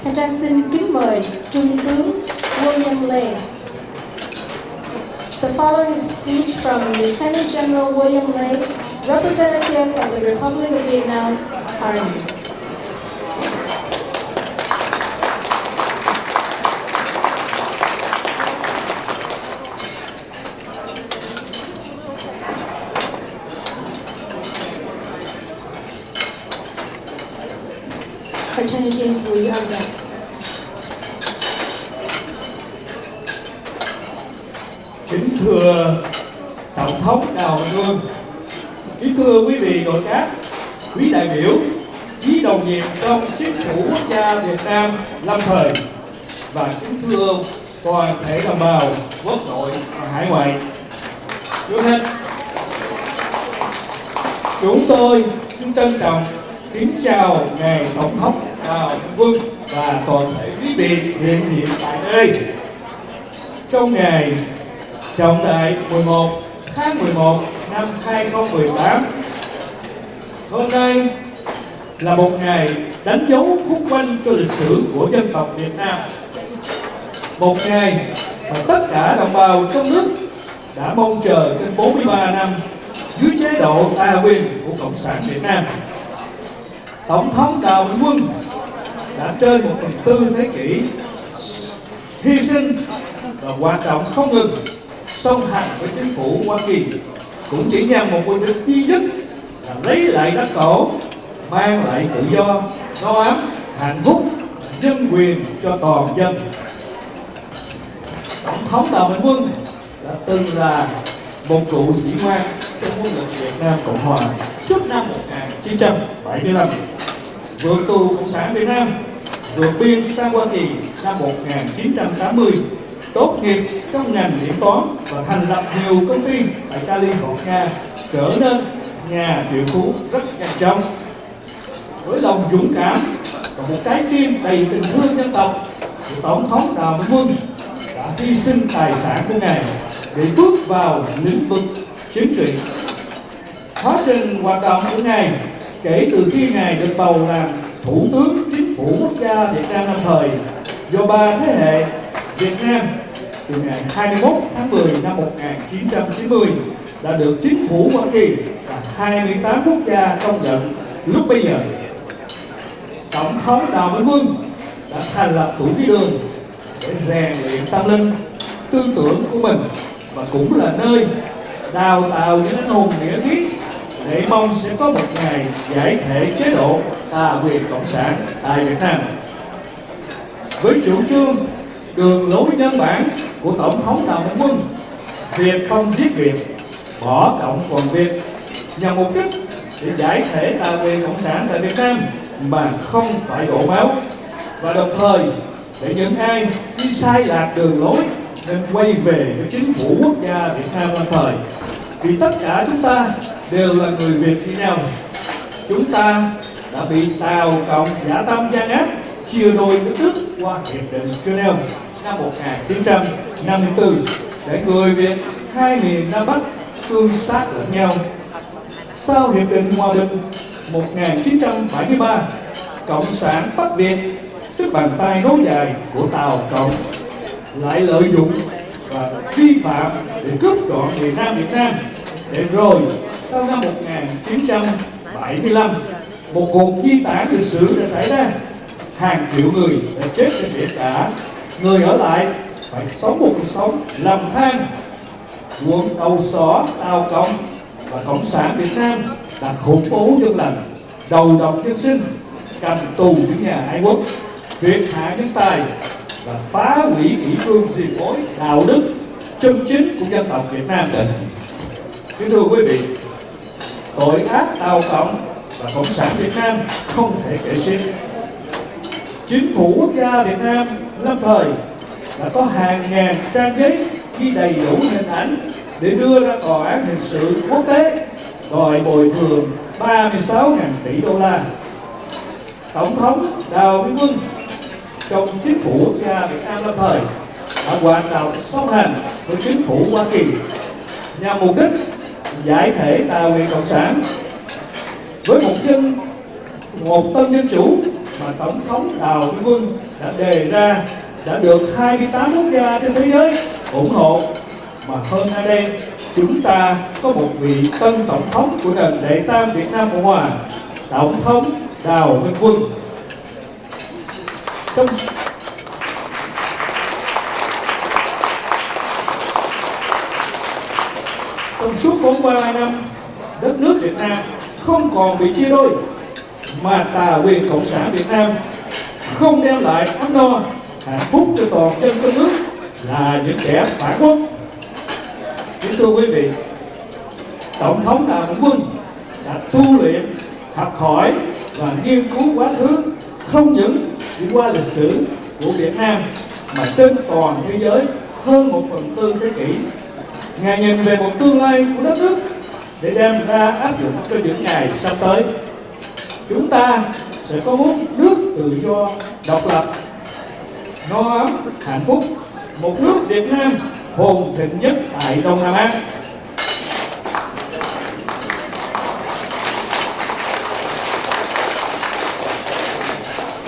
Thành Trang xin kính mời Trung tướng William Lê. The following is a speech from Lieutenant General William Lê, representative of the Republic of Vietnam, Army. Lieutenant James Lee on deck. Kính thưa Tổng thống Đào Minh Quân, kính thưa quý vị nội các, quý đại biểu, quý đồng nghiệp trong chính phủ quốc gia Việt Nam lâm thời và kính thưa toàn thể đồng bào quốc nội và hải ngoại. Trước hết, chúng tôi xin trân trọng kính chào ngài Tổng thống Đào Minh Quân và toàn thể quý vị hiện diện tại đây. Trong ngày trọng đại 11 tháng 11 năm 2018, hôm nay là một ngày đánh dấu khúc quanh cho lịch sử của dân tộc Việt Nam. Một ngày mà tất cả đồng bào trong nước đã mong chờ trên 43 năm dưới chế độ tà quyền của Cộng sản Việt Nam. Tổng thống Đào Minh Quân đã trên 1/4 thế kỷ hy sinh và hoạt động không ngừng song hành với chính phủ Hoa Kỳ, cũng chỉ nhằm một mục đích duy nhất là lấy lại đất tổ, mang lại tự do, no ấm, hạnh phúc, nhân quyền cho toàn dân. Tổng thống Đào Minh Quân đã từng là một cựu sĩ quan trong quân lực Việt Nam Cộng Hòa trước năm 1975, vượt tù Cộng sản Việt Nam, vượt biên sang Hoa Kỳ năm 1980, tốt nghiệp trong ngành điện toán và thành lập nhiều công ty tại California, trở nên nhà triệu phú rất nhanh chóng. Với lòng dũng cảm và một trái tim đầy tình thương dân tộc, Tổng thống Đào Minh Quân đã hy sinh tài sản của ngài để bước vào lĩnh vực chính trị. Quá trình hoạt động của ngài kể từ khi ngài được bầu làm Thủ tướng Chính phủ Quốc gia Việt Nam lâm thời do 3 thế hệ Việt Nam từ ngày 21 tháng 10 năm 1990 đã được Chính phủ Hoa Kỳ và 28 quốc gia công nhận lúc bấy giờ. Tổng thống Đào Minh Quân đã thành lập Tuổi Ký Đường để rèn luyện tâm linh, tư tưởng của mình và cũng là nơi đào tạo những anh hùng nghĩa khí để mong sẽ có một ngày giải thể chế độ tà quyền cộng sản tại Việt Nam. Với chủ trương đường lối nhân bản của Tổng thống Đào Minh Quân, Việt không giết Việt, bỏ cộng còn Việt, nhằm mục đích để giải thể tà quyền cộng sản tại Việt Nam mà không phải đổ máu, và đồng thời để những ai đi sai lạc đường lối nên quay về với chính phủ quốc gia Việt Nam lâm thời, vì tất cả chúng ta đều là người Việt như nhau. Chúng ta đã bị Tàu Cộng dã tâm gian ác chia đôi đất nước qua hiệp định Geneva năm 1954 để người Việt hai miền Nam Bắc tương sát lẫn nhau. Sau hiệp định hòa bình 1973, Cộng sản Bắc Việt, tức bàn tay nối dài của Tàu Cộng, lại lợi dụng và vi phạm để cướp trọn miền Nam Việt Nam, để rồi sau năm 1975 một cuộc di tản lịch sử đã xảy ra. Hàng triệu người đã chết trên biển cả, người ở lại phải sống một cuộc sống lầm than. Quân đầu sỏ Tàu Cộng và Cộng sản Việt Nam đã khủng bố dân lành, đầu độc dân sinh, cầm tù những nhà ái quốc, triệt hạ nhân tài và phá hủy kỷ cương diệt mối đạo đức chân chính của dân tộc Việt Nam. Kính thưa quý vị, tội ác Tàu Cộng và Cộng sản Việt Nam không thể kể xiết. Chính phủ quốc gia Việt Nam lâm thời đã có hàng ngàn trang giấy ghi đầy đủ hình ảnh để đưa ra tòa án hình sự quốc tế đòi bồi thường 36.000 tỷ đô la. Tổng thống Đào Minh Quân trong chính phủ quốc gia Việt Nam lâm thời đã hoạt động song hành với chính phủ Hoa Kỳ nhằm mục đích giải thể tà quyền cộng sản với một tân dân chủ mà Tổng thống Đào Minh Quân đã đề ra đã được 28 quốc gia trên thế giới ủng hộ, mà hơn ai đây chúng ta có một vị tân tổng thống của nền đệ tam Việt Nam Cộng Hòa, Tổng thống Đào Minh Quân. Trong suốt 42 năm, đất nước Việt Nam không còn bị chia đôi, mà tà quyền Cộng sản Việt Nam không đem lại ấm no, hạnh phúc cho toàn dân trong nước là những kẻ phản quốc. Kính thưa quý vị, Tổng thống Đào Minh Quân đã tu luyện, học hỏi và nghiên cứu quá khứ không những đi qua lịch sử của Việt Nam mà trên toàn thế giới hơn 1/4 thế kỷ. Ngài nhìn về một tương lai của đất nước để đem ra áp dụng cho những ngày sắp tới. Chúng ta sẽ có một nước tự do, độc lập, no ấm, hạnh phúc, một nước Việt Nam phồn thịnh nhất tại Đông Nam Á.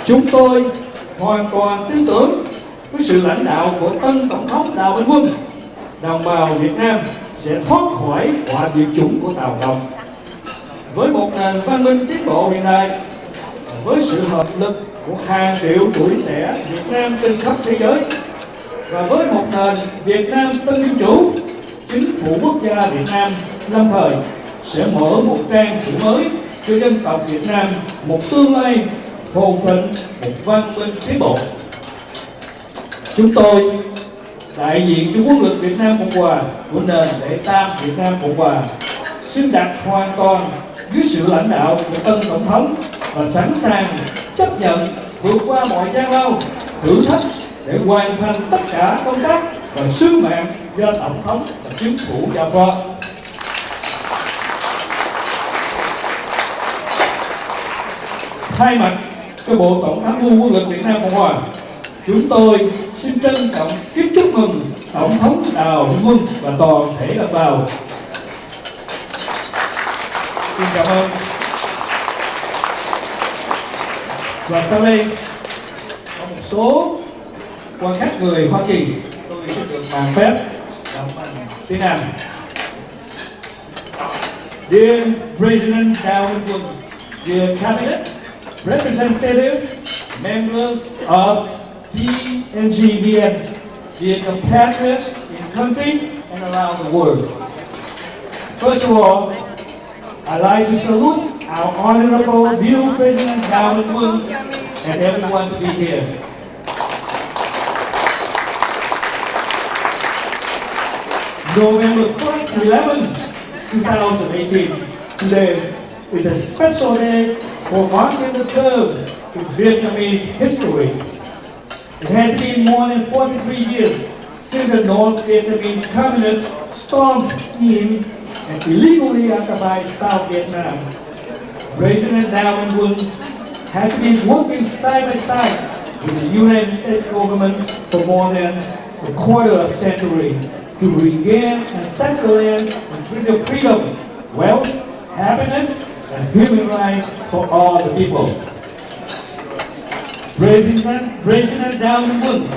Chúng tôi hoàn toàn tin tưởng với sự lãnh đạo của tân Tổng thống Đào Minh Quân, đồng bào Việt Nam sẽ thoát khỏi họa diệt chủng của Tàu Cộng. Với một nền văn minh tiến bộ hiện đại, với sự hợp lực của hàng triệu tuổi trẻ Việt Nam trên khắp thế giới, và với một nền Việt Nam tân dân chủ, chính phủ quốc gia Việt Nam lâm thời sẽ mở một trang sử mới cho dân tộc Việt Nam, một tương lai phồn thịnh, một văn minh tiến bộ. Chúng tôi, đại diện cho Quốc lực Việt Nam Cộng Hòa của nền đệ tam Việt Nam Cộng Hòa, xin đặt hoàn toàn dưới sự lãnh đạo của tân Tổng thống và sẵn sàng chấp nhận vượt qua mọi gian lao, thử thách để hoàn thành tất cả công tác và sứ mệnh do Tổng thống và chính phủ giao phó. Thay mặt cho Bộ Tổng tham mưu Quân lực Việt Nam Cộng Hòa, chúng tôi xin trân trọng kính chúc mừng Tổng thống Đào Minh Quân và toàn thể đồng bào. Xin cảm ơn. Và sau đây có một số quan khách người Hoa Kỳ, tôi sẽ được bàn phép đọc bằng tiếng Anh. Dear President Đào Minh Quân, dear Cabinet, Representatives, members of NHIêng, dear compatriots in country and around the world. First of all, I'd like to salute our Honorable Vice President Đào Minh Quân and everyone to be here. November 11, 2018, today is a special day for marking the curve in Vietnamese history. It has been more than 43 years since the North Vietnamese communists stormed in and illegally occupied South Vietnam. President Đào Minh Quân has been working side by side with the United States government for more than a quarter of a century to regain and set the land with freedom, wealth, happiness, and human rights for all the people. President Đào Minh Quân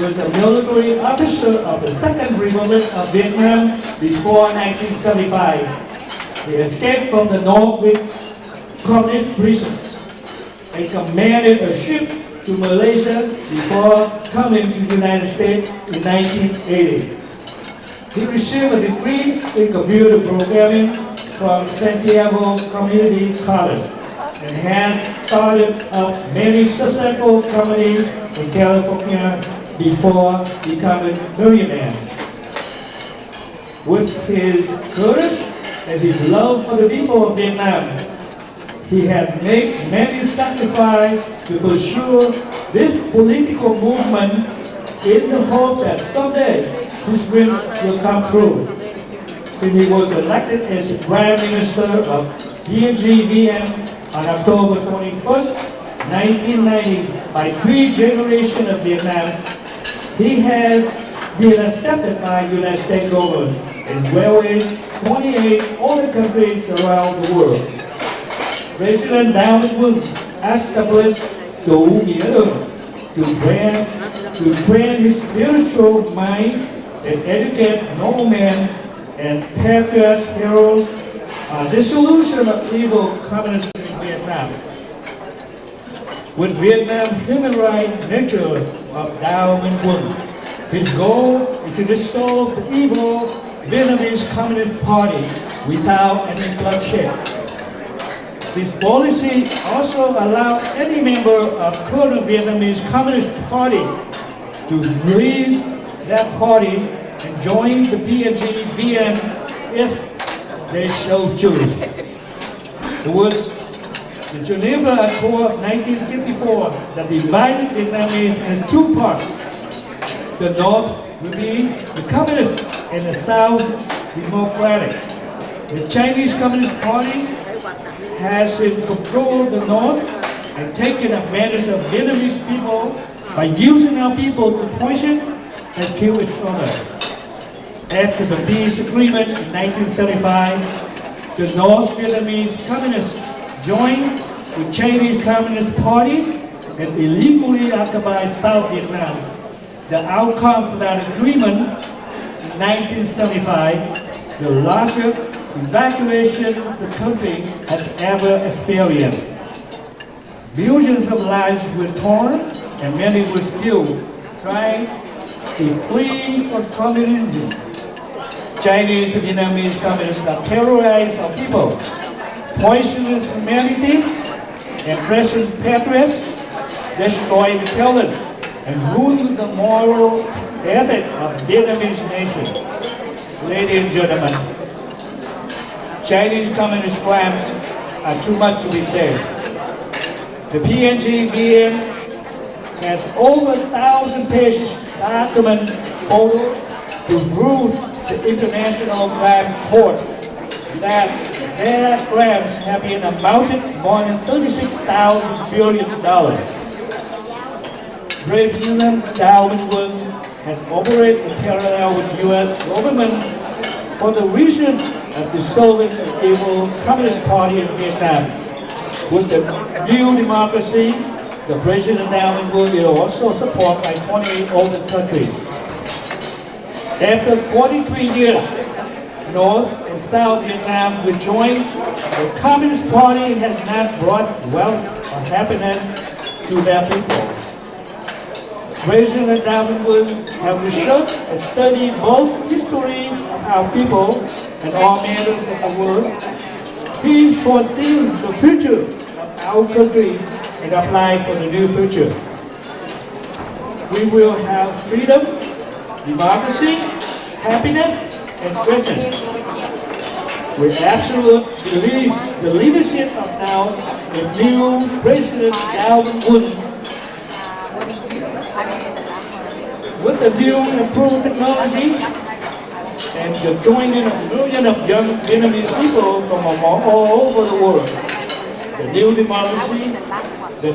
was a military officer of the Second Republic of Vietnam before 1975. He escaped from the North Communist prison and commanded a ship to Malaysia before coming to the United States in 1980. He received a degree in computer programming from Santiago Community College and has started up many successful companies in California before becoming a millionaire. With his courage and his love for the people of Vietnam, he has made many sacrifices to pursue this political movement in the hope that someday his dream will come true. Since he was elected as the Prime Minister of NHIêng on October 21st, 1990, by 3 generations of Vietnam, he has been accepted by the United States government as well as 28 other countries around the world. President Đào Minh Quân established chủ nghĩa đường, to train his spiritual mind and educate noble men and patriots herald the solution of evil communism in Vietnam. With Vietnam human rights nature of Đào Minh Quân, his goal is to dissolve the evil Vietnamese Communist Party without any bloodshed. This policy also allows any member of current Vietnamese Communist Party to leave that party and join the PNG-VN if they so choose. It was the Geneva Accord of 1954 that divided Vietnamese into two parts. The North will be the Communist and the South Democratic. The Chinese Communist Party has in control the North and taken advantage of Vietnamese people by using our people to poison and kill each other. After the peace agreement in 1975, the North Vietnamese Communists joined the Chinese Communist Party and illegally occupied South Vietnam. The outcome of that agreement in 1975, the largest evacuation the country has ever experienced. Millions of lives were torn and many were killed trying to flee from communism. Chinese and Vietnamese communists have terrorized our people, poisoned humanity, imprisoned patriots, destroyed the talent, and ruined the moral ethic of Vietnamese nation. Ladies and gentlemen, Chinese communist crimes are too much to be said. The PNG-VN has over 1,000 pages document photo to prove the International Crime Court that their crimes have been amounted more than $36,000 billion. President Đào Minh Quân has operated in parallel with the U.S. government for the reason of dissolving the evil Communist Party in Vietnam. With the new democracy, the President Đào Minh Quân will also support by 28 other countries. After 43 years, North and South Vietnam will join. The Communist Party has not brought wealth or happiness to their people. President Đào Minh Quân have researched and studied both history of our people and all matters of the world. He foresees the future of our country and apply for the new future. We will have freedom, democracy, happiness, and greatness. We absolutely believe the leadership of now the new President Đào Minh Quân with the new improved technology and the joining of millions of young Vietnamese people from all over the world. The new democracy, the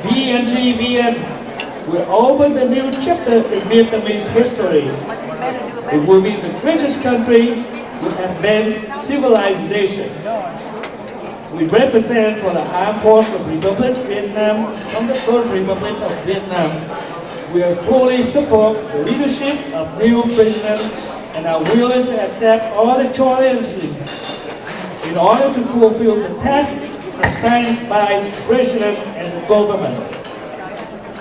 PNG-VN, will open the new chapter in Vietnamese history. It will be the greatest country with advanced civilization. We represent for the Armed Forces of Republic of Vietnam from the Third Republic of Vietnam. We are fully support the leadership of new president and are willing to accept all the challenges in order to fulfill the task assigned by the president and the government.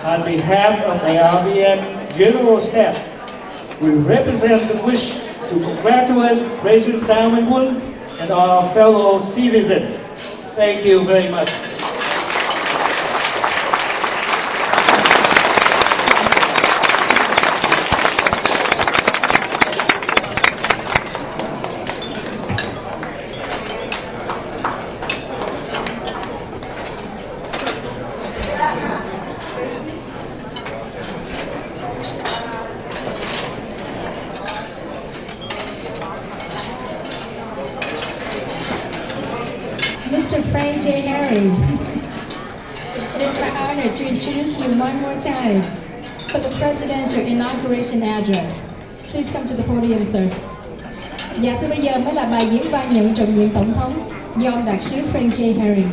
On behalf of the RVM General Staff, we represent the wish to congratulate President Đào Minh Quân and our fellow citizens. Thank you very much. Mr. Frank J. Herring, it is my honor to introduce you one more time for the presidential inauguration address. Please come to the podium, sir. Dạ, thưa bây giờ mới là bài diễn văn nhận trọng nhiệm tổng thống do ông đặc sứ Frank J. Herring.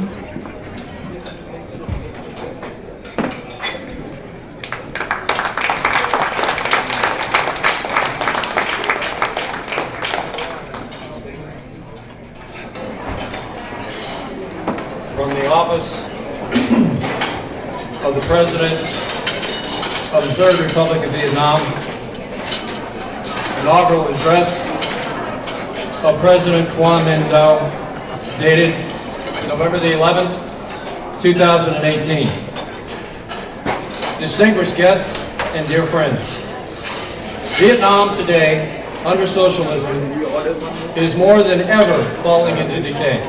President of the Third Republic of Vietnam, inaugural address of President Quang dated November the 11th, 2018. Distinguished guests and dear friends, Vietnam today, under socialism, is more than ever falling into decay.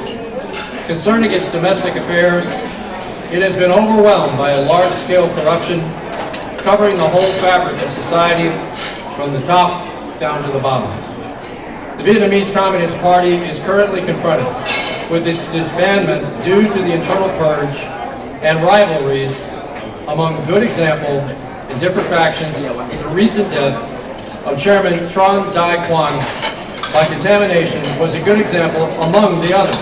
Concerning its domestic affairs, it has been overwhelmed by a large-scale corruption covering the whole fabric of society from the top down to the bottom. The Vietnamese Communist Party is currently confronted with its disbandment due to the internal purge and rivalries among good example in different factions. The recent death of Chairman Tran Dai Quang by contamination was a good example among the others.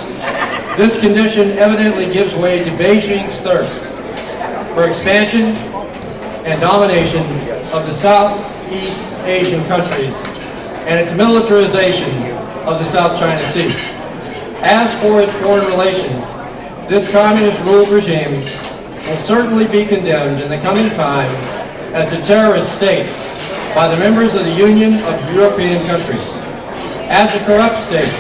This condition evidently gives way to Beijing's thirst for expansion and domination of the Southeast Asian countries and its militarization of the South China Sea. As for its foreign relations, this communist-ruled regime will certainly be condemned in the coming time as a terrorist state by the members of the Union of European countries. As a corrupt state,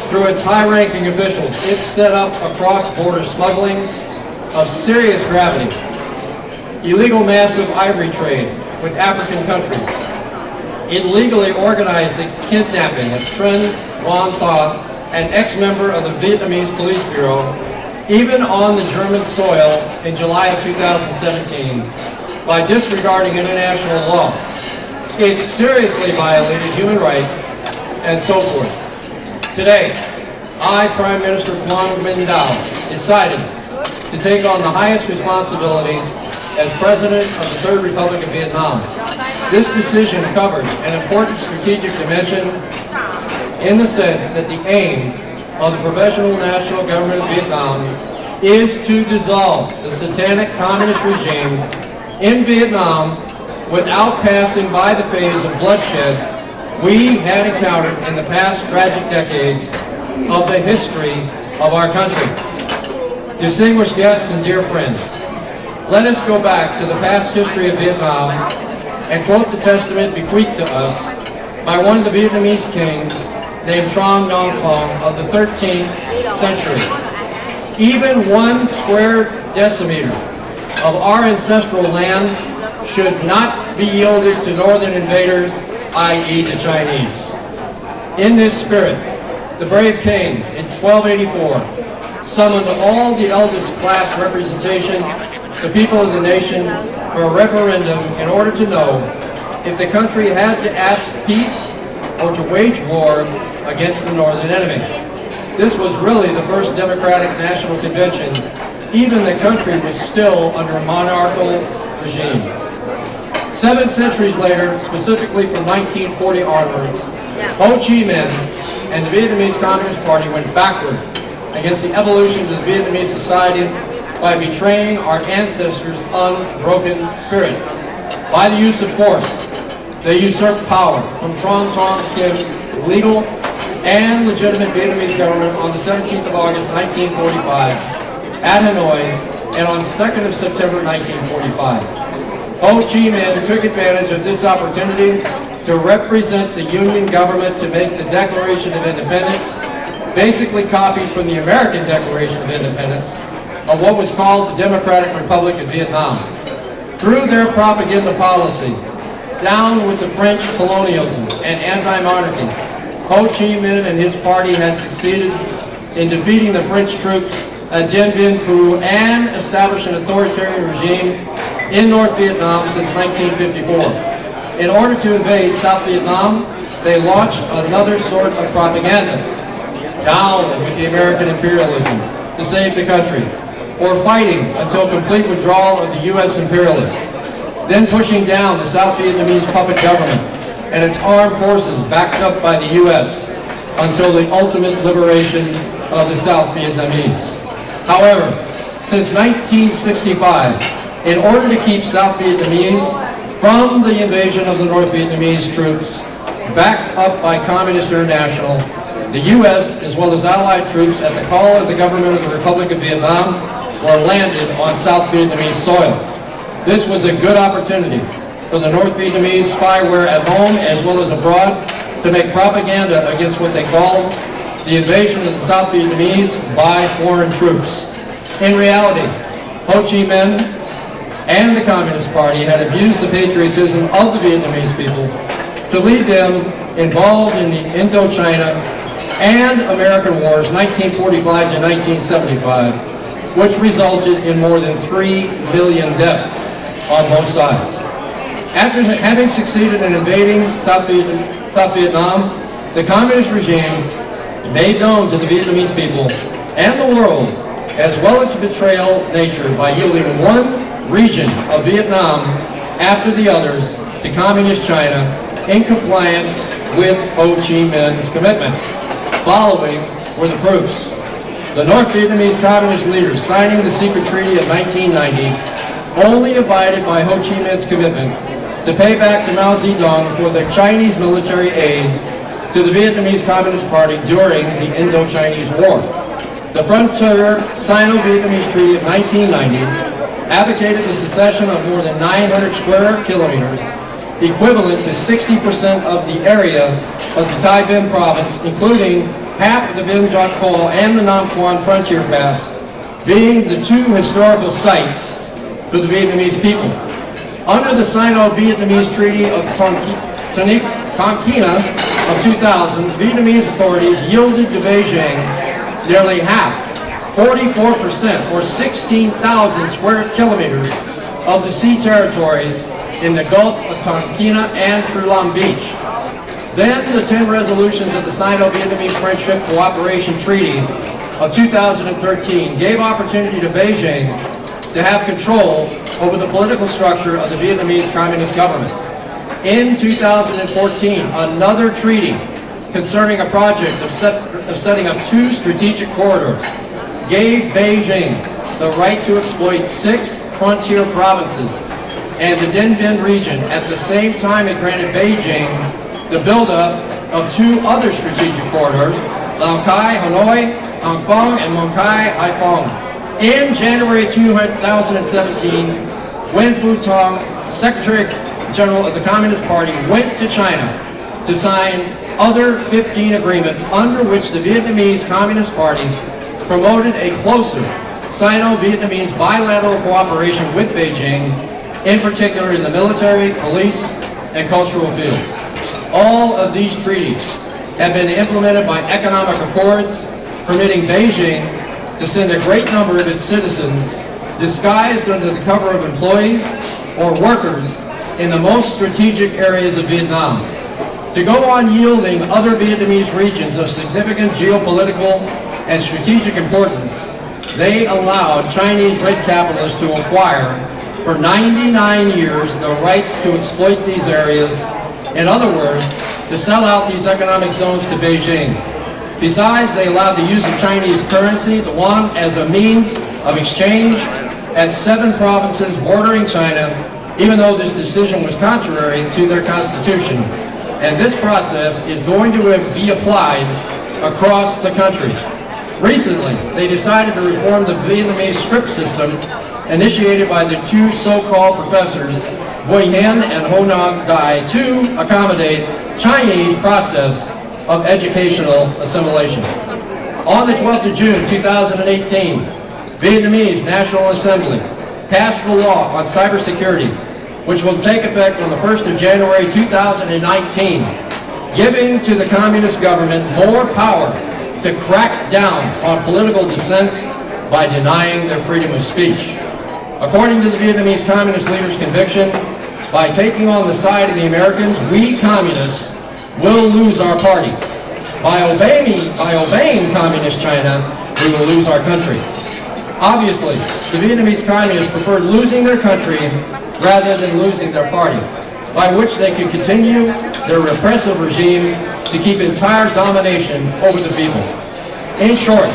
through its high-ranking officials, it set up a cross-border smugglings of serious gravity, illegal massive ivory trade with African countries. It legally organized the kidnapping of Tran Nguyen Tha, an ex-member of the Vietnamese Police Bureau, even on the German soil in July of 2017, by disregarding international law. It seriously violated human rights and so forth. Today, I, Prime Minister Quang Minh decided to take on the highest responsibility as President of the Third Republic of Vietnam. This decision covered an important strategic dimension in the sense that the aim of the Provisional National Government of Vietnam is to dissolve the satanic communist regime in Vietnam without passing by the phase of bloodshed we had encountered in the past tragic decades of the history of our country. Distinguished guests and dear friends, let us go back to the past history of Vietnam and quote the testament bequeathed to us by one of the Vietnamese kings named Tran Nguyen Tha of the 13th century. Even 1 square decimeter of our ancestral land should not be yielded to northern invaders, i.e. the Chinese. In this spirit, the brave king in 1284 summoned all the eldest class representation, the people of the nation, for a referendum in order to know if the country had to ask peace or to wage war against the northern enemy. This was really the first democratic national convention. Even the country was still under a monarchical regime. 7 centuries later, specifically from 1940 onwards, Ho Chi Minh and the Vietnamese Communist Party went backward against the evolution of the Vietnamese society by betraying our ancestors' unbroken spirit. By the use of force, they usurped power from Tran Ton Kim's legal and legitimate Vietnamese government on the 17th of August 1945 at Hanoi and on 2nd of September 1945. Ho Chi Minh took advantage of this opportunity to represent the Union government to make the Declaration of Independence, basically copied from the American Declaration of Independence, of what was called the Democratic Republic of Vietnam. Through their propaganda policy, down with the French colonialism and anti-monarchy, Ho Chi Minh and his party had succeeded in defeating the French troops at Dien Bien Phu and established an authoritarian regime in North Vietnam since 1954. In order to invade South Vietnam, they launched another sort of propaganda, down with the American imperialism to save the country, or fighting until complete withdrawal of the U.S. imperialists, then pushing down the South Vietnamese puppet government and its armed forces backed up by the U.S. until the ultimate liberation of the South Vietnamese. However, since 1965, in order to keep South Vietnamese from the invasion of the North Vietnamese troops, backed up by Communist International, the U.S. as well as Allied troops at the call of the government of the Republic of Vietnam were landed on South Vietnamese soil. This was a good opportunity for the North Vietnamese spyware at home as well as abroad to make propaganda against what they called the invasion of the South Vietnamese by foreign troops. In reality, Ho Chi Minh and the Communist Party had abused the patriotism of the Vietnamese people to lead them involved in the Indochina and American Wars 1945 to 1975, which resulted in more than 3 million deaths on both sides. After having succeeded in invading South Vietnam, the communist regime made known to the Vietnamese people and the world as well its betrayal nature by yielding one region of Vietnam after the others to Communist China in compliance with Ho Chi Minh's commitment. Following were the proofs. The North Vietnamese communist leaders signing the secret treaty of 1990 only abided by Ho Chi Minh's commitment to pay back to Mao Zedong for the Chinese military aid to the Vietnamese Communist Party during the Indo-Chinese War. The Frontier Sino-Vietnamese Treaty of 1990 advocated the secession of more than 900 square kilometers, equivalent to 60% of the area of the Tay Vinh province, including half of the Vinh Giot Co and the Nam Quan Frontier Pass, being the two historical sites for the Vietnamese people. Under the Sino-Vietnamese Treaty of Tonkin of 2000, Vietnamese authorities yielded to Beijing nearly half, 44%, or 16,000 square kilometers of the sea territories in the Gulf of Tonkin and Trulam Beach. Then the 10 resolutions of the Sino-Vietnamese Friendship Cooperation Treaty of 2013 gave opportunity to Beijing to have control over the political structure of the Vietnamese Communist government. In 2014, another treaty concerning a project of setting up 2 strategic corridors gave Beijing the right to exploit 6 frontier provinces and the Dien Bien region. At the same time, it granted Beijing the buildup of 2 other strategic corridors, Lao Cai, Hanoi, Hong Kong, and Mong Kai, Haiphong. In January 2017, Wen Phu-tong, Secretary General of the Communist Party, went to China to sign other 15 agreements under which the Vietnamese Communist Party promoted a closer Sino-Vietnamese bilateral cooperation with Beijing, in particular in the military, police, and cultural fields. All of these treaties have been implemented by economic accords, permitting Beijing to send a great number of its citizens disguised under the cover of employees or workers in the most strategic areas of Vietnam. To go on yielding other Vietnamese regions of significant geopolitical and strategic importance, they allowed Chinese red capitalists to acquire for 99 years the rights to exploit these areas. In other words, to sell out these economic zones to Beijing. Besides, they allowed the use of Chinese currency, the yuan, as a means of exchange at 7 provinces bordering China, even though this decision was contrary to their constitution. And this process is going to be applied across the country. Recently, they decided to reform the Vietnamese script system initiated by the 2 so-called professors, Bui Hien and Ho Nong Dai, to accommodate Chinese process of educational assimilation. On the 12th of June 2018, Vietnamese National Assembly passed the law on cybersecurity, which will take effect on the 1st of January 2019, giving to the communist government more power to crack down on political dissents by denying their freedom of speech. According to the Vietnamese communist leaders' conviction, by taking on the side of the Americans, we communists will lose our party. By obeying communist China, we will lose our country. Obviously, the Vietnamese communists preferred losing their country rather than losing their party, by which they could continue their repressive regime to keep entire domination over the people. In short,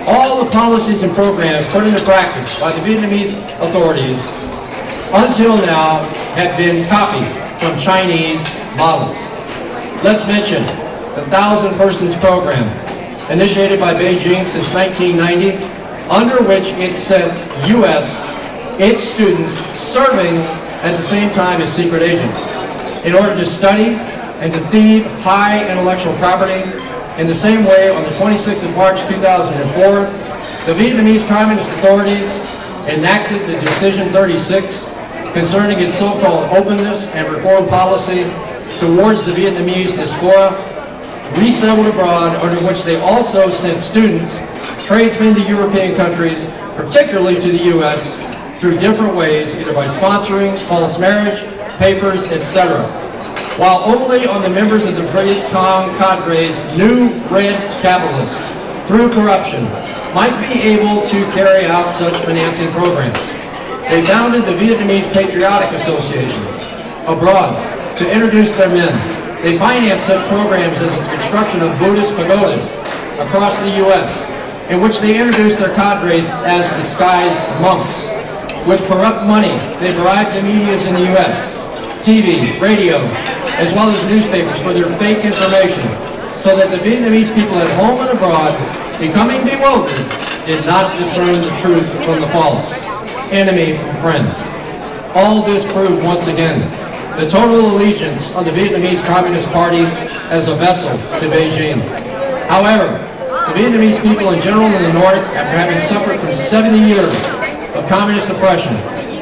all the policies and programs put into practice by the Vietnamese authorities until now have been copied from Chinese models. Let's mention the 1,000 Persons program, initiated by Beijing since 1990, under which it sent its students serving at the same time as secret agents in order to study and to thieve high intellectual property. In the same way, on the 26th of March 2004, the Vietnamese Communist authorities enacted the Decision 36 concerning its so-called openness and reform policy towards the Vietnamese diaspora resettled abroad, under which they also sent students, tradesmen to European countries, particularly to the U.S., through different ways, either by sponsoring, false marriage, papers, etc. While only on the members of the Viet Cong cadre's new red capitalists, through corruption, might be able to carry out such financing programs. They founded the Vietnamese Patriotic Associations abroad to introduce their men. They financed such programs as the construction of Buddhist pagodas across the U.S., in which they introduced their cadres as disguised monks. With corrupt money, they bribed the medias in the U.S., TV, radio, as well as newspapers for their fake information, so that the Vietnamese people at home and abroad, becoming bewildered, did not discern the truth from the false, enemy from friend. All this proved once again the total allegiance of the Vietnamese Communist Party as a vessel to Beijing. However, the Vietnamese people in general in the North, after having suffered from 70 years of communist oppression,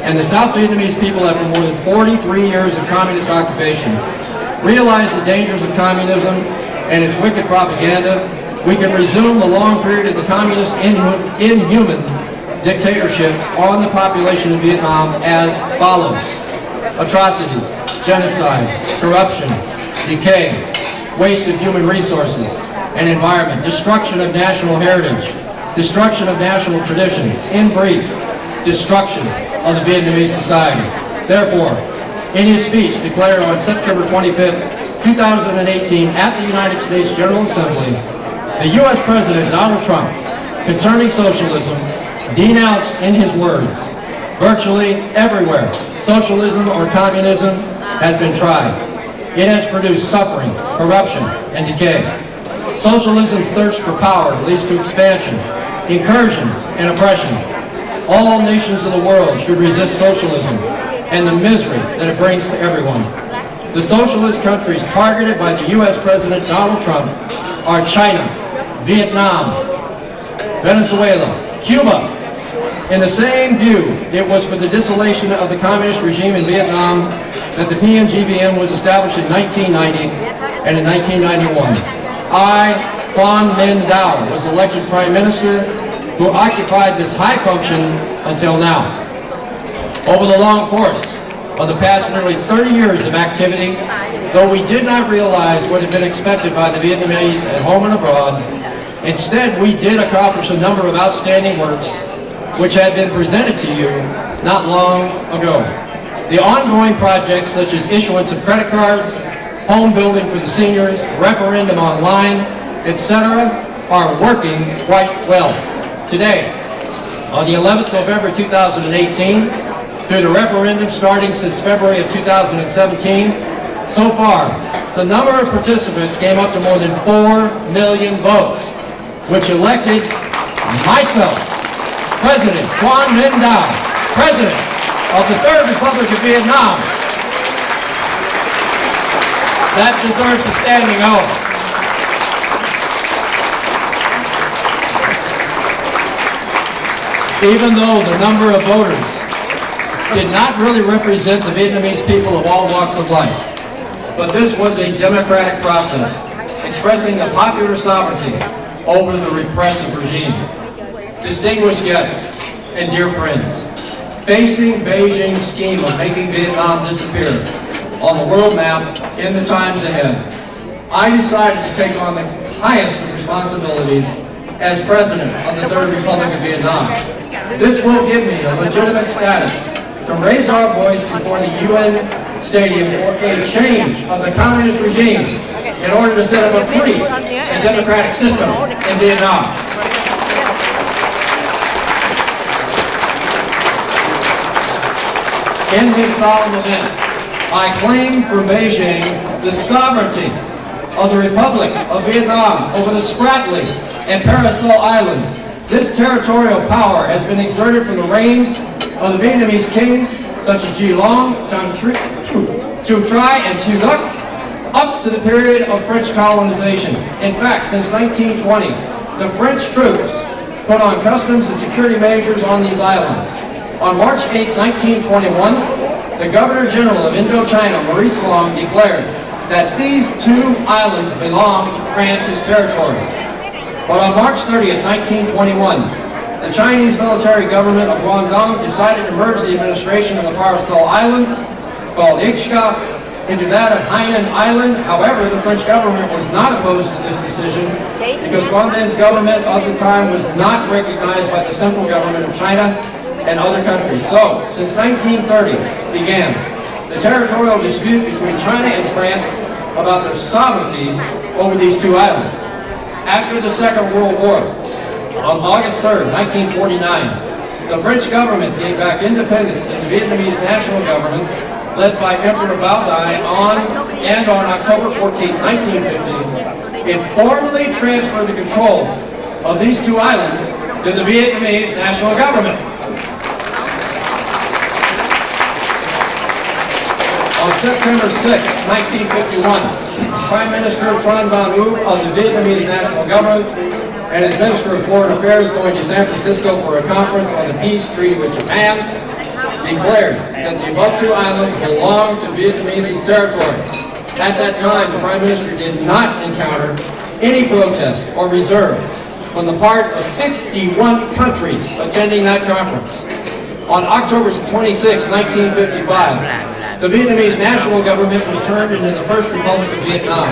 and the South Vietnamese people after more than 43 years of communist occupation, realize the dangers of communism and its wicked propaganda. We can resume the long period of the communist inhuman dictatorship on the population of Vietnam as follows: atrocities, genocide, corruption, decay, waste of human resources and environment, destruction of national heritage, destruction of national traditions, in brief, destruction of the Vietnamese society. Therefore, in his speech declared on September 25th, 2018 at the United States General Assembly, the U.S. President Donald Trump, concerning socialism, denounced in his words, virtually everywhere socialism or communism has been tried. It has produced suffering, corruption, and decay. Socialism's thirst for power leads to expansion, incursion, and oppression. All nations of the world should resist socialism and the misery that it brings to everyone. The socialist countries targeted by the U.S. President Donald Trump are China, Vietnam, Venezuela, Cuba. In the same view, it was for the dissolution of the communist regime in Vietnam that the PNGVN was established in 1990 and in 1991. I, Minh was elected Prime Minister, who occupied this high function until now. Over the long course of the past nearly 30 years of activity, though we did not realize what had been expected by the Vietnamese at home and abroad, instead we did accomplish a number of outstanding works which had been presented to you not long ago. The ongoing projects such as issuance of credit cards, home building for the seniors, referendum online, etc. are working quite well. Today, on the 11th November 2018, through the referendum starting since February of 2017, so far, the number of participants came up to more than 4 million votes, which elected myself, President Quang President of the Third Republic of Vietnam. That deserves a standing O. Even though the number of voters did not really represent the Vietnamese people of all walks of life, but this was a democratic process expressing the popular sovereignty over the repressive regime. Distinguished guests and dear friends, facing Beijing's scheme of making Vietnam disappear on the world map in the times ahead, I decided to take on the highest of responsibilities as President of the Third Republic of Vietnam. This will give me a legitimate status to raise our voice before the UN Stadium for a change of the communist regime in order to set up a free and democratic system in Vietnam. In this solemn event, I claim for Beijing the sovereignty of the Republic of Vietnam over the Spratly and Paracel Islands, This territorial power has been exerted from the reigns of the Vietnamese kings such as Gia Long, Chu Tri, and Tu Duc, up to the period of French colonization. In fact, since 1920, the French troops put on customs and security measures on these islands. On March 8, 1921, the Governor General of Indochina, Maurice Long, declared that these two islands belonged to France's territories. But on March 30, 1921, the Chinese military government of Guangdong decided to merge the administration of the Paracel Islands, called Ixca, into that of Hainan Island. However, the French government was not opposed to this decision because Guangdong's government of the time was not recognized by the central government of China and other countries. So, since 1930 began the territorial dispute between China and France about their sovereignty over these two islands. After the Second World War, on August 3rd, 1949, the French government gave back independence to the Vietnamese national government, led by Emperor Bao Dai, on October 14, 1950, it formally transferred the control of these two islands to the Vietnamese national government. On September 6, 1951, Prime Minister Tran Van Hu of the Vietnamese national government and his Minister of Foreign Affairs going to San Francisco for a conference on the peace treaty with Japan, declared that the above two islands belonged to Vietnamese territory. At that time, the Prime Minister did not encounter any protest or reserve on the part of 51 countries attending that conference. On October 26, 1955, the Vietnamese national government was turned into the First Republic of Vietnam.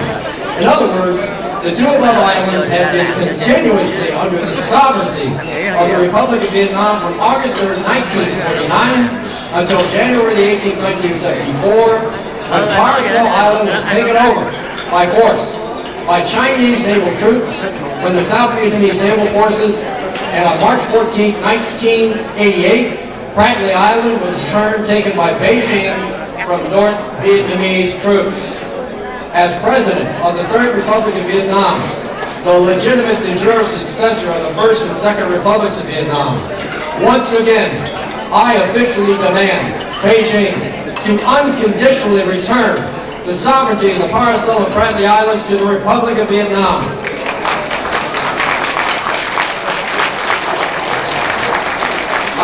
In other words, the two above islands had been continuously under the sovereignty of the Republic of Vietnam from August 3, 1949 until January 18, 1974, when Paracel Island was taken over by force by Chinese naval troops from the South Vietnamese Naval Forces, and on March 14, 1988, Prat Li Island was in turn taken by Beijing from North Vietnamese troops. As President of the Third Republic of Vietnam, the legitimate de jure successor of the First and Second Republics of Vietnam, once again, I officially demand Beijing to unconditionally return the sovereignty of the Paracel and Prat Li Islands to the Republic of Vietnam.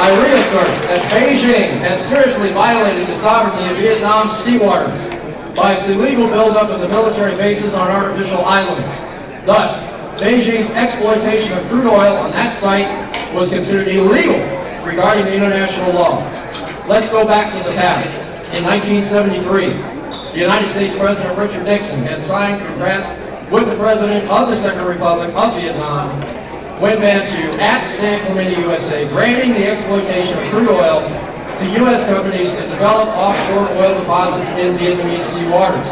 I reassert that Beijing has seriously violated the sovereignty of Vietnam's sea waters by its illegal buildup of the military bases on artificial islands. Thus, Beijing's exploitation of crude oil on that site was considered illegal regarding the international law. Let's go back to the past. In 1973, the United States President Richard Nixon had signed a grant with the President of the Second Republic of Vietnam, went back to at San Clemente, USA, granting the exploitation of crude oil to U.S. companies to develop offshore oil deposits in Vietnamese sea waters.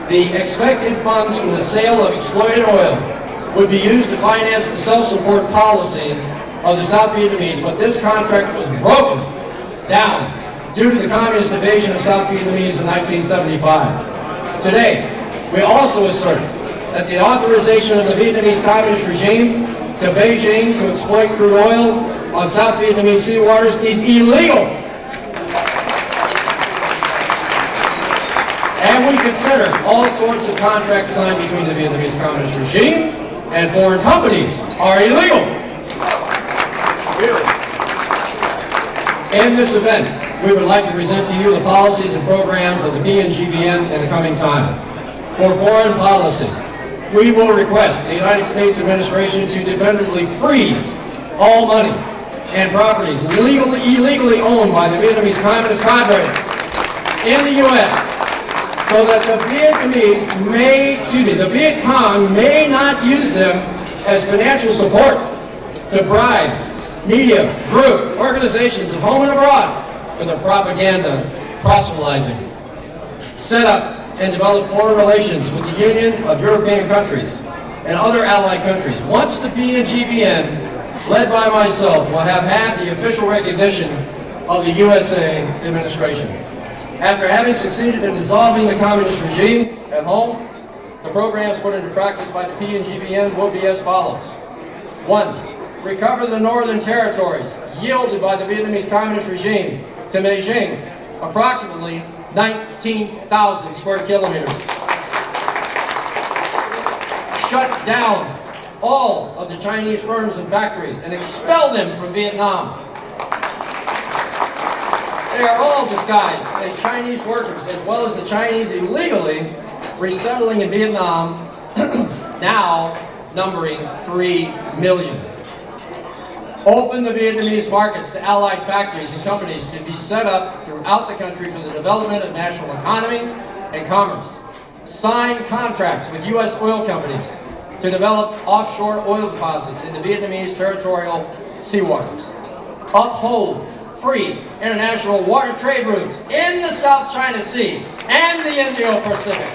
The expected funds from the sale of exploited oil would be used to finance the self-support policy of the South Vietnamese, but this contract was broken down due to the communist invasion of South Vietnamese in 1975. Today, we also assert that the authorization of the Vietnamese communist regime to Beijing to exploit crude oil on South Vietnamese sea waters is illegal. And we consider all sorts of contracts signed between the Vietnamese communist regime and foreign companies are illegal. In this event, we would like to present to you the policies and programs of the PNGVN in the coming time. For foreign policy, we will request the United States administration to definitively freeze all money and properties illegally owned by the Vietnamese communist cadres in the U.S. so that the Viet Cong may not use them as financial support to bribe media, group, organizations at home and abroad for their propaganda, proselytizing, set up and develop foreign relations with the Union of European countries and other allied countries. Once the PNGVN, led by myself, will have had the official recognition of the USA administration. After having succeeded in dissolving the communist regime at home, the programs put into practice by the PNGVN will be as follows. 1. recover the northern territories yielded by the Vietnamese Communist regime to Beijing, approximately 19,000 square kilometers. Shut down all of the Chinese firms and factories and expel them from Vietnam. They are all disguised as Chinese workers, as well as the Chinese illegally resettling in Vietnam, now numbering 3 million. Open the Vietnamese markets to allied factories and companies to be set up throughout the country for the development of national economy and commerce. Sign contracts with U.S. oil companies to develop offshore oil deposits in the Vietnamese territorial seawaters. Uphold free international water trade routes in the South China Sea and the Indo-Pacific.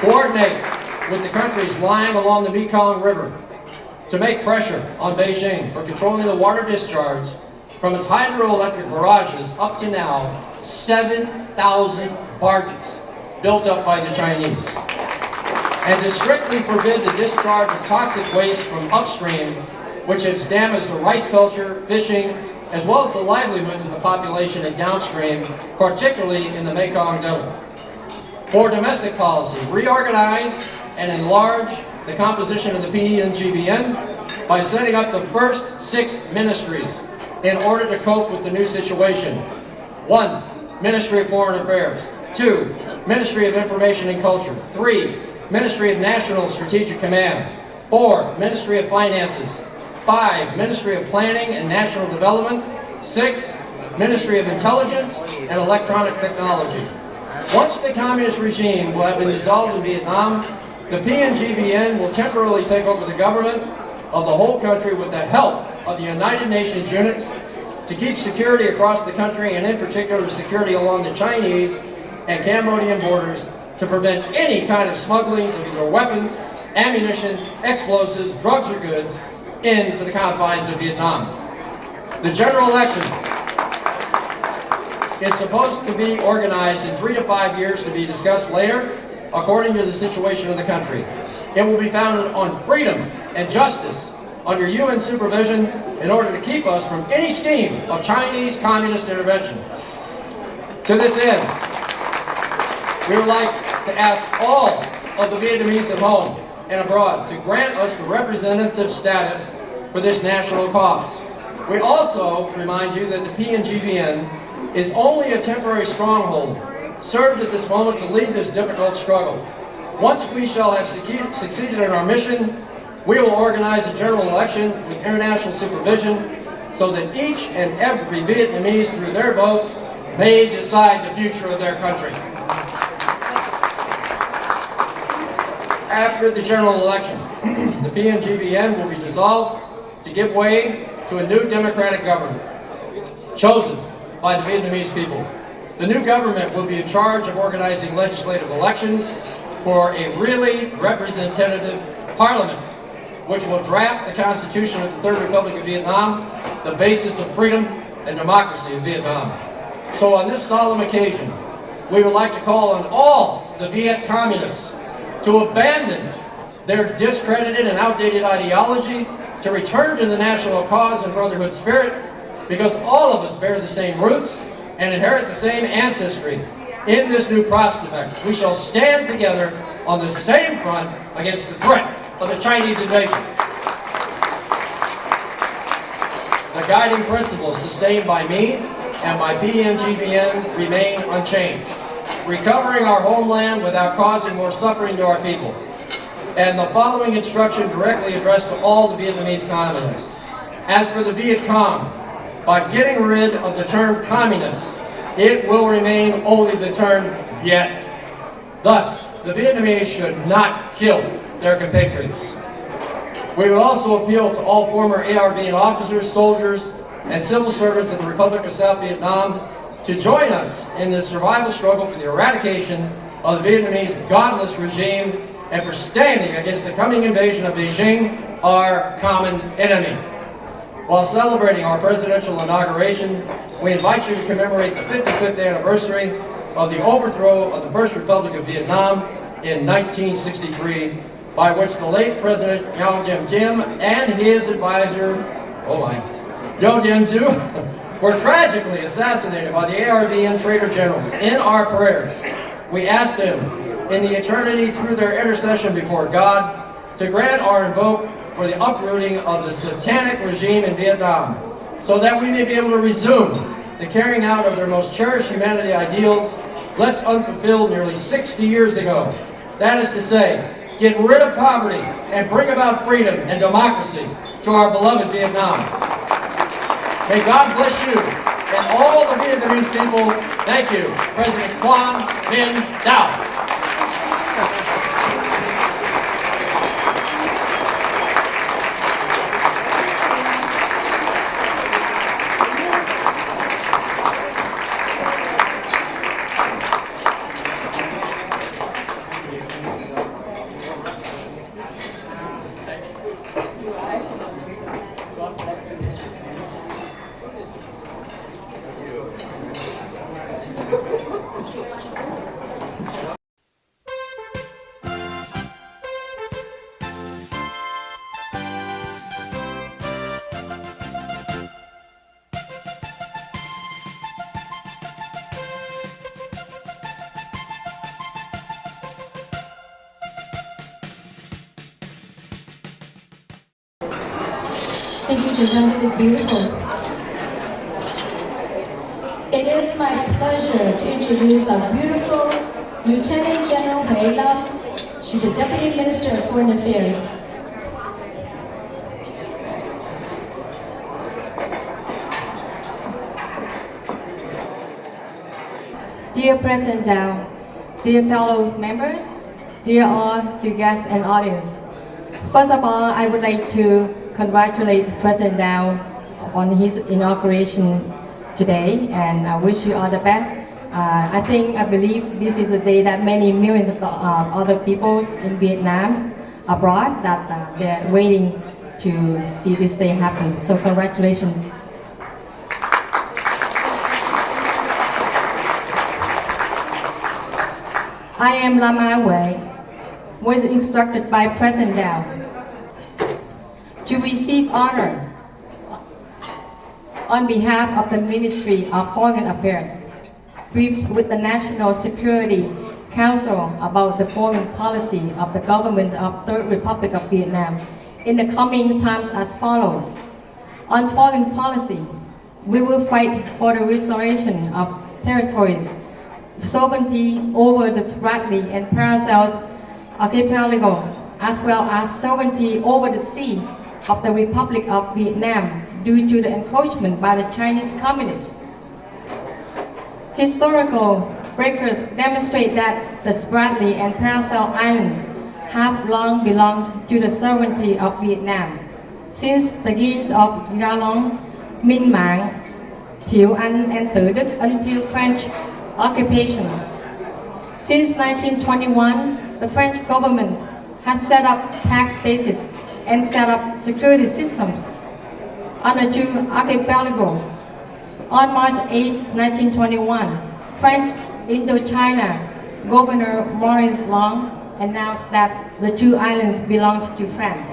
Coordinate with the countries lying along the Mekong River to make pressure on Beijing for controlling the water discharge from its hydroelectric barrages, up to now 7,000 barges built up by the Chinese, and to strictly forbid the discharge of toxic waste from upstream, which has damaged the rice culture, fishing, as well as the livelihoods of the population in downstream, particularly in the Mekong Delta. For domestic policy, reorganize and enlarge the composition of the PNGBN by setting up the first 6 ministries in order to cope with the new situation. 1. Ministry of Foreign Affairs. 2. Ministry of Information and Culture. 3. Ministry of National Strategic Command. 4. Ministry of Finances. 5. Ministry of Planning and National Development. 6. Ministry of Intelligence and Electronic Technology. Once the communist regime will have been dissolved in Vietnam, the PNGBN will temporarily take over the government of the whole country with the help of the United Nations units to keep security across the country, and in particular security along the Chinese and Cambodian borders, to prevent any kind of smugglings of either weapons, ammunition, explosives, drugs, or goods into the confines of Vietnam. The general election is supposed to be organized in 3 to 5 years, to be discussed later, according to the situation of the country. It will be founded on freedom and justice under UN supervision in order to keep us from any scheme of Chinese communist intervention. To this end, we would like to ask all of the Vietnamese at home and abroad to grant us the representative status for this national cause. We also remind you that the PNGBN is only a temporary stronghold, served at this moment to lead this difficult struggle. Once we shall have succeeded in our mission, we will organize a general election with international supervision so that each and every Vietnamese, through their votes, may decide the future of their country. After the general election, the PNGBN will be dissolved to give way to a new democratic government, chosen by the Vietnamese people. The new government will be in charge of organizing legislative elections for a really representative parliament, which will draft the Constitution of the Third Republic of Vietnam, the basis of freedom and democracy in Vietnam. So on this solemn occasion, we would like to call on all the Viet Communists to abandon their discredited and outdated ideology, to return to the national cause and brotherhood spirit, because all of us bear the same roots and inherit the same ancestry. In this new prospect, we shall stand together on the same front against the threat of the Chinese invasion. The guiding principles sustained by me and by PNGBN remain unchanged: recovering our homeland without causing more suffering to our people. And the following instruction directly addressed to all the Vietnamese communists. As for the Viet Cong, by getting rid of the term communist, it will remain only the term Viet. Thus, the Vietnamese should not kill their compatriots. We would also appeal to all former ARVN officers, soldiers, and civil servants of the Republic of South Vietnam to join us in this survival struggle for the eradication of the Vietnamese godless regime and for standing against the coming invasion of Beijing, our common enemy. While celebrating our presidential inauguration, we invite you to commemorate the 55th anniversary of the overthrow of the First Republic of Vietnam in 1963 by which the late President Yao Jim and his advisor, Yo Jianzu, were tragically assassinated by the ARVN traitor generals. In our prayers, we ask them in the eternity through their intercession before God to grant or invoke for the uprooting of the satanic regime in Vietnam, so that we may be able to resume the carrying out of their most cherished humanity ideals left unfulfilled nearly 60 years ago. That is to say, get rid of poverty and bring about freedom and democracy to our beloved Vietnam. May God bless you and all the Vietnamese people. Thank you, President Quang Minh Dao. Thank you, Đăng. It is beautiful. It is my pleasure to introduce the beautiful Lieutenant General Huệ Lâm. She's the Deputy Minister of Foreign Affairs. Dear President Dao, dear fellow members, dear all you guests and audience. First of all, I would like to congratulate President Dao on his inauguration today, and I wish you all the best. I believe this is a day that many millions of other peoples in Vietnam abroad that they're waiting to see this day happen. So congratulations. I am Lama Wei, was instructed by President Dao to receive honor on behalf of the Ministry of Foreign Affairs, briefed with the National Security Council about the foreign policy of the government of Third Republic of Vietnam in the coming times as followed. On foreign policy, we will fight for the restoration of territories, sovereignty over the Spratly and Paracels archipelagos, as well as sovereignty over the sea of the Republic of Vietnam due to the encroachment by the Chinese Communists. Historical records demonstrate that the Spratly and Paracel Islands have long belonged to the sovereignty of Vietnam since the beginnings of Gia Long, Minh Mạng, Thiệu Anh and Tử Đức until French occupation. Since 1921, the French government has set up tax bases and set up security systems on the two archipelagos. On March 8, 1921, French Indochina Governor Maurice Long announced that the two islands belonged to France.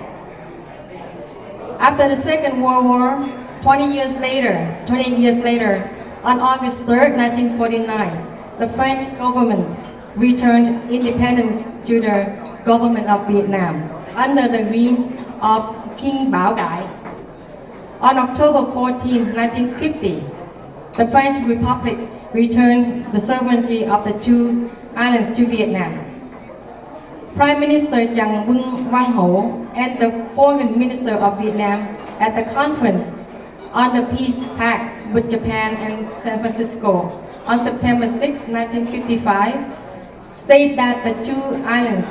After the Second World War, 28 years later, on August 3, 1949, the French government returned independence to the government of Vietnam under the reign of King Bảo Đại. On October 14, 1950, the French Republic returned the sovereignty of the two islands to Vietnam. Prime Minister Quang and the Foreign Minister of Vietnam at the conference on the Peace Pact with Japan and San Francisco on September 6, 1955, state that the two islands,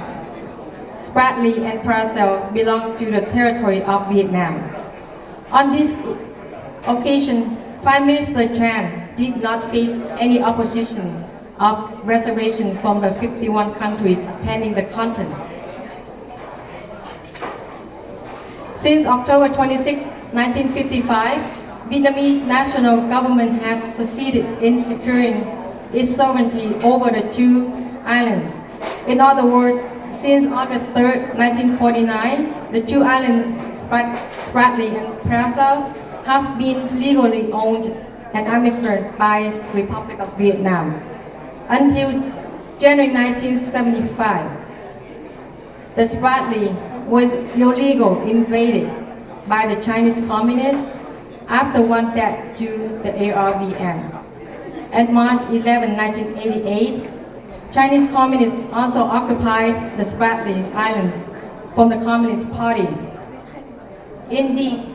Spratly and Paracel, belong to the territory of Vietnam. On this occasion, Prime Minister Tran did not face any opposition of reservation from the 51 countries attending the conference. Since October 26, 1955, Vietnamese national government has succeeded in securing its sovereignty over the two islands. In other words, since August 3rd, 1949, the two islands, Spratly and Paracel, have been legally owned and administered by the Republic of Vietnam. Until January 1975, the Spratly was illegally invaded by the Chinese communists after one death to the ARVN. At March 11, 1988, Chinese communists also occupied the Spratly Islands from the Communist Party. Indeed,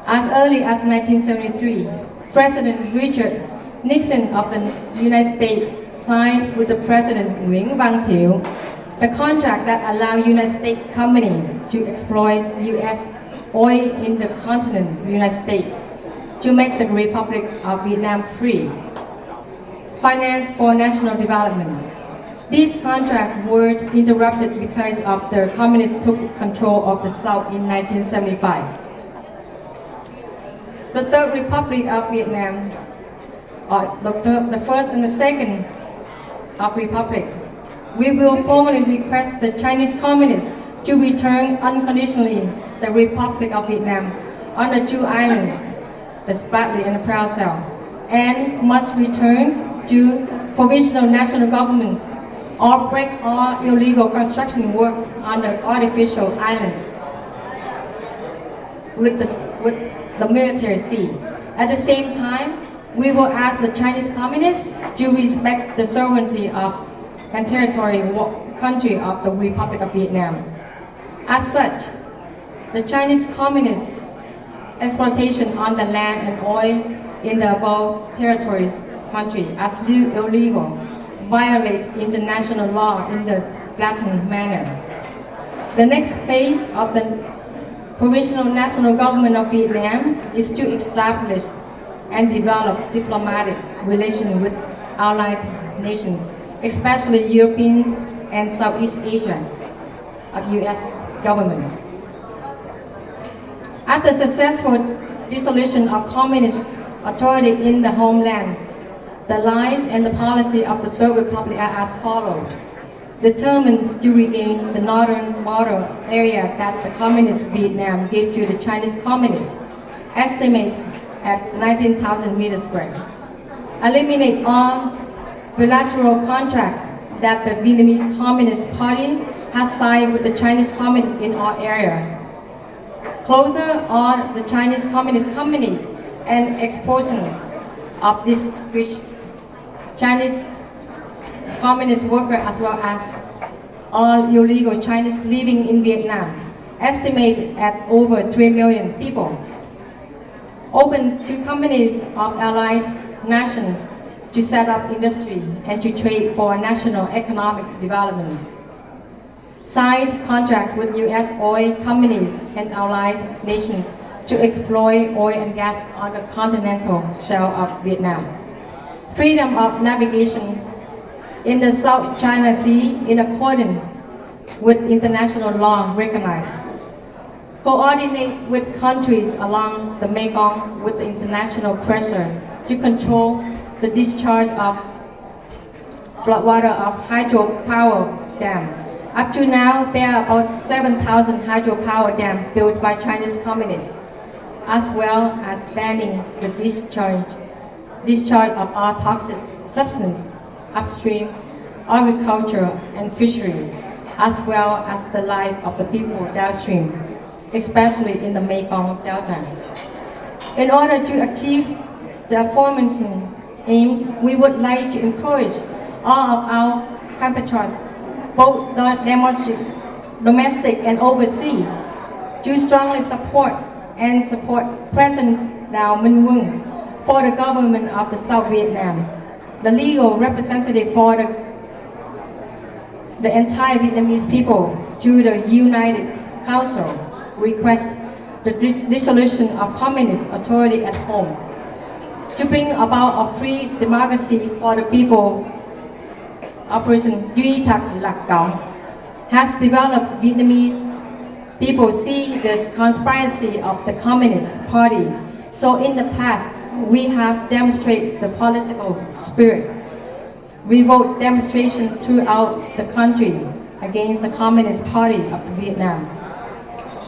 as early as 1973, President Richard Nixon of the United States signed with the President Nguyễn Văn Thiệu the contract that allowed United States companies to exploit U.S. oil in the continent United States to make the Republic of Vietnam free. Finance for national development. These contracts were interrupted because of the communists took control of the South in 1975. The Third Republic of Vietnam, or the first and the second of Republic, we will formally request the Chinese communists to return unconditionally the Republic of Vietnam on the two islands, the Spratly and the Paracel, and must return to provisional national governments or break all illegal construction work on the artificial islands with the military sea. At the same time, we will ask the Chinese communists to respect the sovereignty of and territory country of the Republic of Vietnam. As such, the Chinese communist exploitation on the land and oil in the above territories country as illegal violate international law in the blatant manner. The next phase of the Provisional National Government of Vietnam is to establish and develop diplomatic relations with allied nations, especially European and Southeast Asia of U.S. government. After successful dissolution of communist authority in the homeland, the lines and the policy of the Third Republic are as follows. Determined to regain the northern border area that the Communist Vietnam gave to the Chinese communists, estimate at 19,000 meters square. Eliminate all bilateral contracts that the Vietnamese Communist Party has signed with the Chinese communists in all areas. Closure all the Chinese communist companies and expulsion of these rich Chinese communist workers as well as all illegal Chinese living in Vietnam, estimated at over 3 million people. Open to companies of allied nations to set up industry and to trade for national economic development. Signed contracts with U.S. oil companies and allied nations to exploit oil and gas on the continental shelf of Vietnam. Freedom of navigation in the South China Sea in accordance with international law recognized. Coordinate with countries along the Mekong with the international pressure to control the discharge of floodwater of hydropower dam. Up to now, there are about 7,000 hydropower dams built by Chinese communists, as well as banning the discharge of all toxic substances upstream, agriculture and fishery, as well as the life of the people downstream, especially in the Mekong Delta. In order to achieve the aforementioned aims, we would like to encourage all of our compatriots, both domestic and overseas, to strongly support President Đào Minh Quân for the government of the South Vietnam. The legal representative for the entire Vietnamese people to the United Council request the dissolution of communist authority at home. To bring about a free democracy for the people, Operation Duy Thật Lạc Cộng has developed. Vietnamese people see the conspiracy of the Communist Party. So in the past, we have demonstrated the political spirit. Revolt demonstration throughout the country against the Communist Party of Vietnam.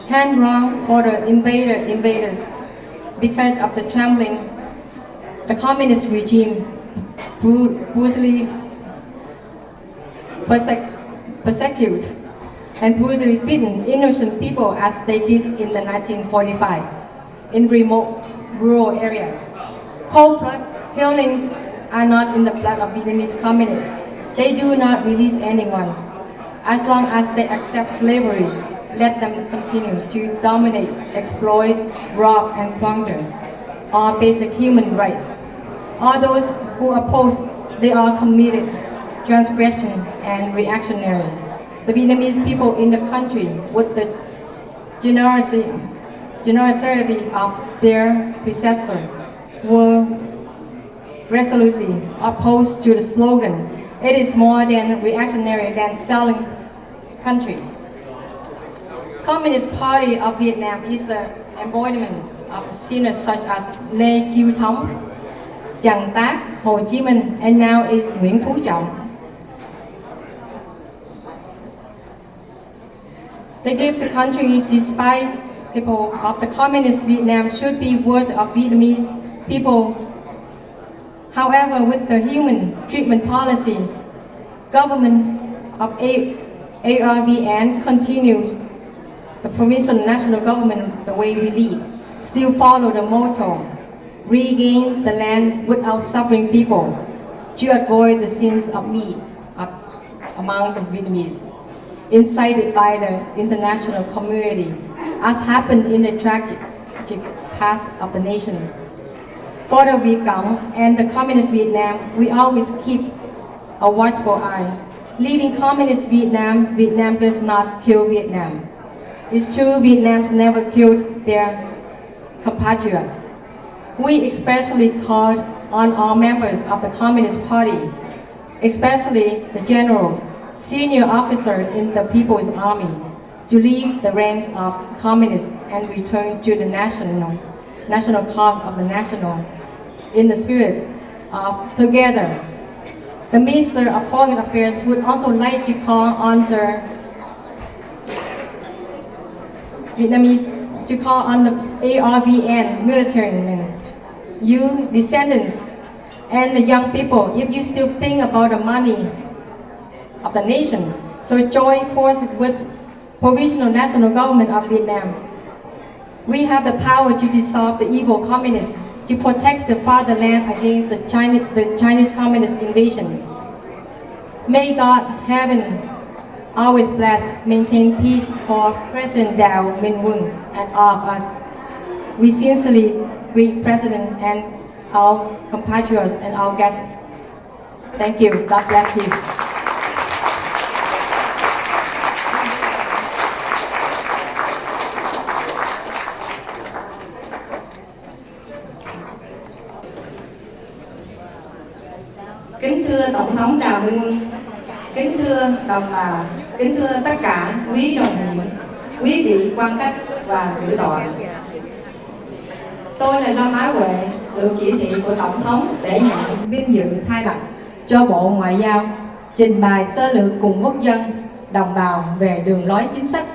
Hand wrong for the invaders because of the trembling. The communist regime brutally persecute and brutally beaten innocent people as they did in the 1945 in remote rural areas. Cold blood killings are not in the blood of Vietnamese communists. They do not release anyone. As long as they accept slavery, let them continue to dominate, exploit, rob, and plunder all basic human rights. All those who oppose, they are committed transgression and reactionary. The Vietnamese people in the country, with the generosity of their predecessor, were resolutely opposed to the slogan, "It is more than reactionary than selling country." Communist Party of Vietnam is the embodiment of sinners such as Lê Chiêu Thống, Trần Tác, Hồ Chí Minh, and now is Nguyễn Phú Trọng. They give the country despite people of the communist Vietnam should be worth of Vietnamese people. However, with the human treatment policy, government of ARVN continues the provincial national government the way we lead, still follow the motto, regain the land without suffering people, to avoid the sins of me among the Vietnamese, incited by the international community, as happened in the tragic past of the nation. For the Việt Cộng and the communist Vietnam, we always keep a watchful eye. Leaving communist Vietnam, Vietnam does not kill Vietnam. It's true, Vietnam never killed their compatriots. We especially called on all members of the Communist Party, especially the generals, senior officers in the People's Army, to leave the ranks of communists and return to the national cause of the national, in the spirit of together. The Minister of Foreign Affairs would also like to call on the Vietnamese to call on the ARVN military men, you descendants and the young people, if you still think about the money of the nation, so join forces with Provisional National Government of Vietnam. We have the power to dissolve the evil communists, to protect the fatherland against the Chinese communist invasion. May God, heaven, always bless, maintain peace for President Đào Minh Quân and all of us. We sincerely greet President and our compatriots and our guests. Thank you. God bless you. Kính thưa Tổng thống Đào Minh Quân, kính thưa đồng bào, kính thưa tất cả quý đồng nghiệp, quý vị quan khách và cử tọa. Tôi là Lâm Á Huệ, được chỉ thị của Tổng thống để nhận vinh dự thay mặt cho Bộ Ngoại giao trình bày sơ lược cùng quốc dân, đồng bào về đường lối chính sách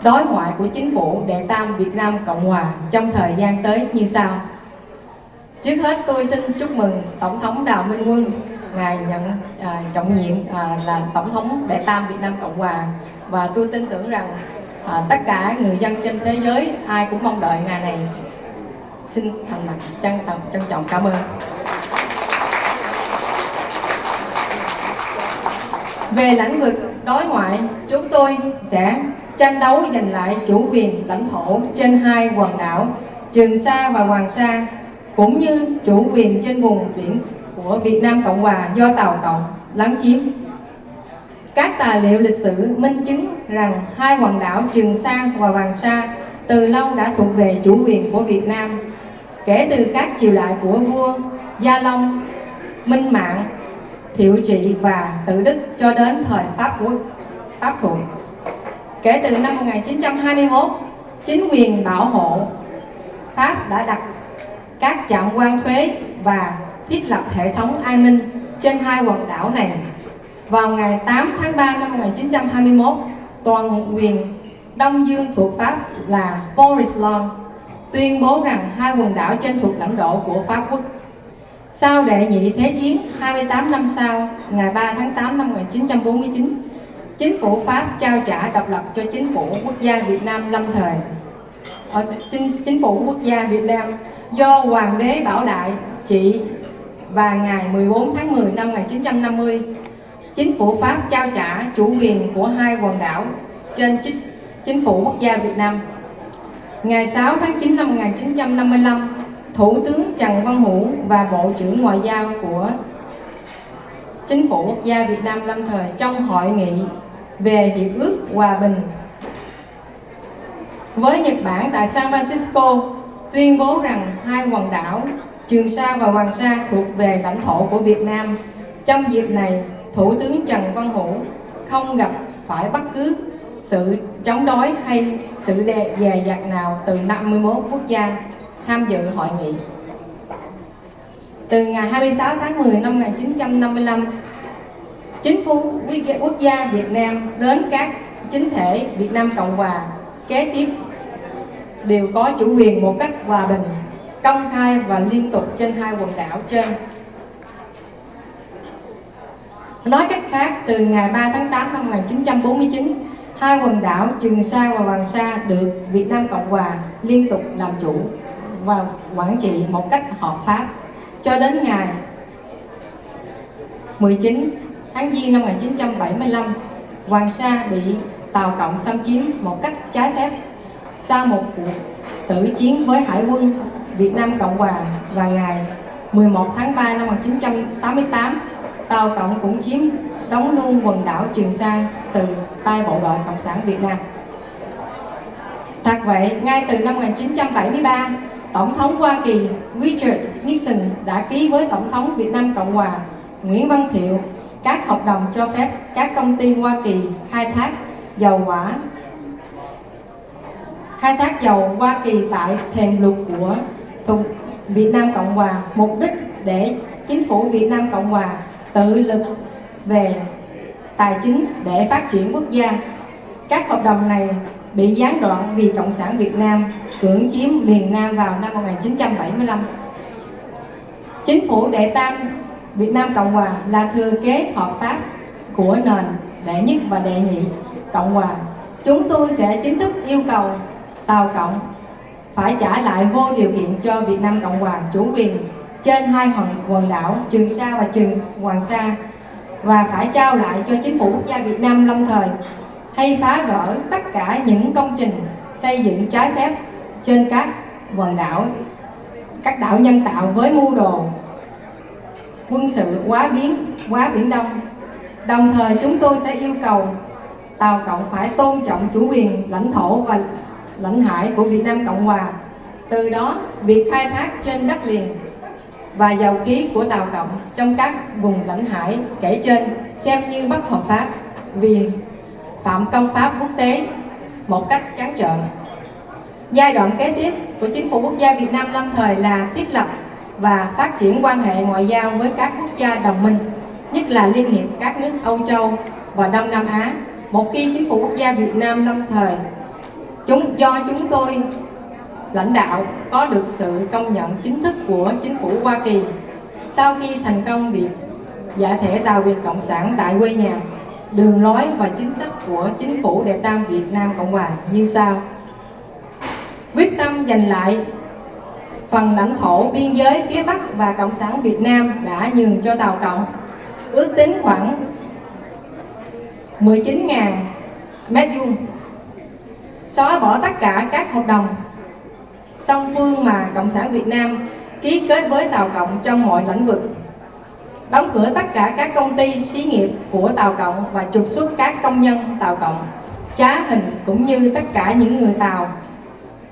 đối ngoại của Chính phủ Đệ Tam Việt Nam Cộng Hòa trong thời gian tới như sau. Trước hết tôi xin chúc mừng Tổng thống Đào Minh Quân, Ngài nhận trọng nhiệm là Tổng thống Đệ Tam Việt Nam Cộng Hòa, và tôi tin tưởng rằng tất cả người dân trên thế giới ai cũng mong đợi ngày này. Xin thành thật trân trọng cảm ơn. Về lĩnh vực đối ngoại, chúng tôi sẽ tranh đấu giành lại chủ quyền lãnh thổ trên hai quần đảo Trường Sa và Hoàng Sa, cũng như chủ quyền trên vùng biển của Việt Nam Cộng Hòa do Tàu Cộng lấn chiếm. Các tài liệu lịch sử minh chứng rằng hai quần đảo Trường Sa và Hoàng Sa từ lâu đã thuộc về chủ quyền của Việt Nam, kể từ các triều đại của vua Gia Long, Minh Mạng, Thiệu Trị và Tự Đức cho đến thời Pháp thuộc. Kể từ năm 1921, chính quyền bảo hộ Pháp đã đặt các trạm quan thuế và thiết lập hệ thống an ninh trên hai quần đảo này. Vào ngày 8 tháng 3 năm 1921, toàn quyền Đông Dương thuộc Pháp là Boris Long tuyên bố rằng hai quần đảo trên thuộc lãnh thổ của Pháp quốc. Sau đệ nhị thế chiến, 28 năm sau, ngày 3 tháng 8 năm 1949, chính phủ Pháp trao trả độc lập cho chính phủ quốc gia Việt Nam lâm thời. Chính phủ quốc gia Việt Nam do Hoàng đế Bảo Đại trị và ngày 14 tháng 10 năm 1950, chính phủ Pháp trao trả chủ quyền của hai quần đảo trên chính phủ quốc gia Việt Nam. Ngày 6 tháng 9 năm 1955, Thủ tướng Trần Văn Hữu và Bộ trưởng Ngoại giao của chính phủ quốc gia Việt Nam lâm thời trong hội nghị về Hiệp ước Hòa bình với Nhật Bản tại San Francisco tuyên bố rằng hai quần đảo Trường Sa và Hoàng Sa thuộc về lãnh thổ của Việt Nam. Trong dịp này, Thủ tướng Trần Văn Hữu không gặp phải bất cứ sự chống đối hay sự dè dặt nào từ 51 quốc gia tham dự hội nghị. Từ ngày 26 tháng 10 năm 1955, chính phủ quốc gia Việt Nam đến các chính thể Việt Nam Cộng Hòa kế tiếp đều có chủ quyền một cách hòa bình, công khai và liên tục trên hai quần đảo trên. Nói cách khác, từ ngày 3 tháng 8 năm 1949, hai quần đảo Trường Sa và Hoàng Sa được Việt Nam Cộng Hòa liên tục làm chủ và quản trị một cách hợp pháp cho đến ngày 19 tháng Giêng năm 1975, Hoàng Sa bị Tàu Cộng xâm chiếm một cách trái phép. Sau một cuộc tử chiến với Hải quân Việt Nam Cộng Hòa và ngày 11 tháng 3 năm 1988, Tàu Cộng cũng chiếm đóng luôn quần đảo Trường Sa từ tay Bộ đội Cộng sản Việt Nam. Thật vậy, ngay từ năm 1973, Tổng thống Hoa Kỳ Richard Nixon đã ký với Tổng thống Việt Nam Cộng Hòa Nguyễn Văn Thiệu các hợp đồng cho phép các công ty Hoa Kỳ khai thác dầu Hoa Kỳ tại thềm lục của Việt Nam Cộng Hòa, mục đích để chính phủ Việt Nam Cộng Hòa tự lực về tài chính để phát triển quốc gia. Các hợp đồng này bị gián đoạn vì Cộng sản Việt Nam cưỡng chiếm miền Nam vào năm 1975. Chính phủ đệ tam Việt Nam Cộng Hòa là thừa kế hợp pháp của nền đệ nhất và đệ nhị Cộng Hòa. Chúng tôi sẽ chính thức yêu cầu Tàu Cộng phải trả lại vô điều kiện cho Việt Nam Cộng Hòa chủ quyền trên hai quần đảo Trường Sa và Hoàng Sa và phải trao lại cho chính phủ quốc gia Việt Nam lâm thời hay phá vỡ tất cả những công trình xây dựng trái phép trên các quần đảo, các đảo nhân tạo với mưu đồ quân sự quá Biển Đông. Đồng thời chúng tôi sẽ yêu cầu Tàu Cộng phải tôn trọng chủ quyền lãnh thổ và lãnh hải của Việt Nam Cộng Hòa. Từ đó, việc khai thác trên đất liền và dầu khí của Tàu Cộng trong các vùng lãnh hải kể trên xem như bất hợp pháp vì phạm công pháp quốc tế một cách trắng trợn. Giai đoạn kế tiếp của chính phủ quốc gia Việt Nam lâm thời là thiết lập và phát triển quan hệ ngoại giao với các quốc gia đồng minh, nhất là Liên hiệp các nước Âu Châu và Đông Nam Á. Một khi chính phủ quốc gia Việt Nam lâm thời do chúng tôi lãnh đạo có được sự công nhận chính thức của chính phủ Hoa Kỳ, sau khi thành công việc giải thể tàu Việt Cộng sản tại quê nhà, đường lối và chính sách của chính phủ đệ tam Việt Nam Cộng Hòa như sau: quyết tâm giành lại phần lãnh thổ biên giới phía Bắc và Cộng sản Việt Nam đã nhường cho Tàu Cộng, ước tính khoảng 19.000 mét vuông, xóa bỏ tất cả các hợp đồng song phương mà Cộng sản Việt Nam ký kết với Tàu Cộng trong mọi lĩnh vực, đóng cửa tất cả các công ty xí nghiệp của Tàu Cộng và trục xuất các công nhân Tàu Cộng trá hình cũng như tất cả những người Tàu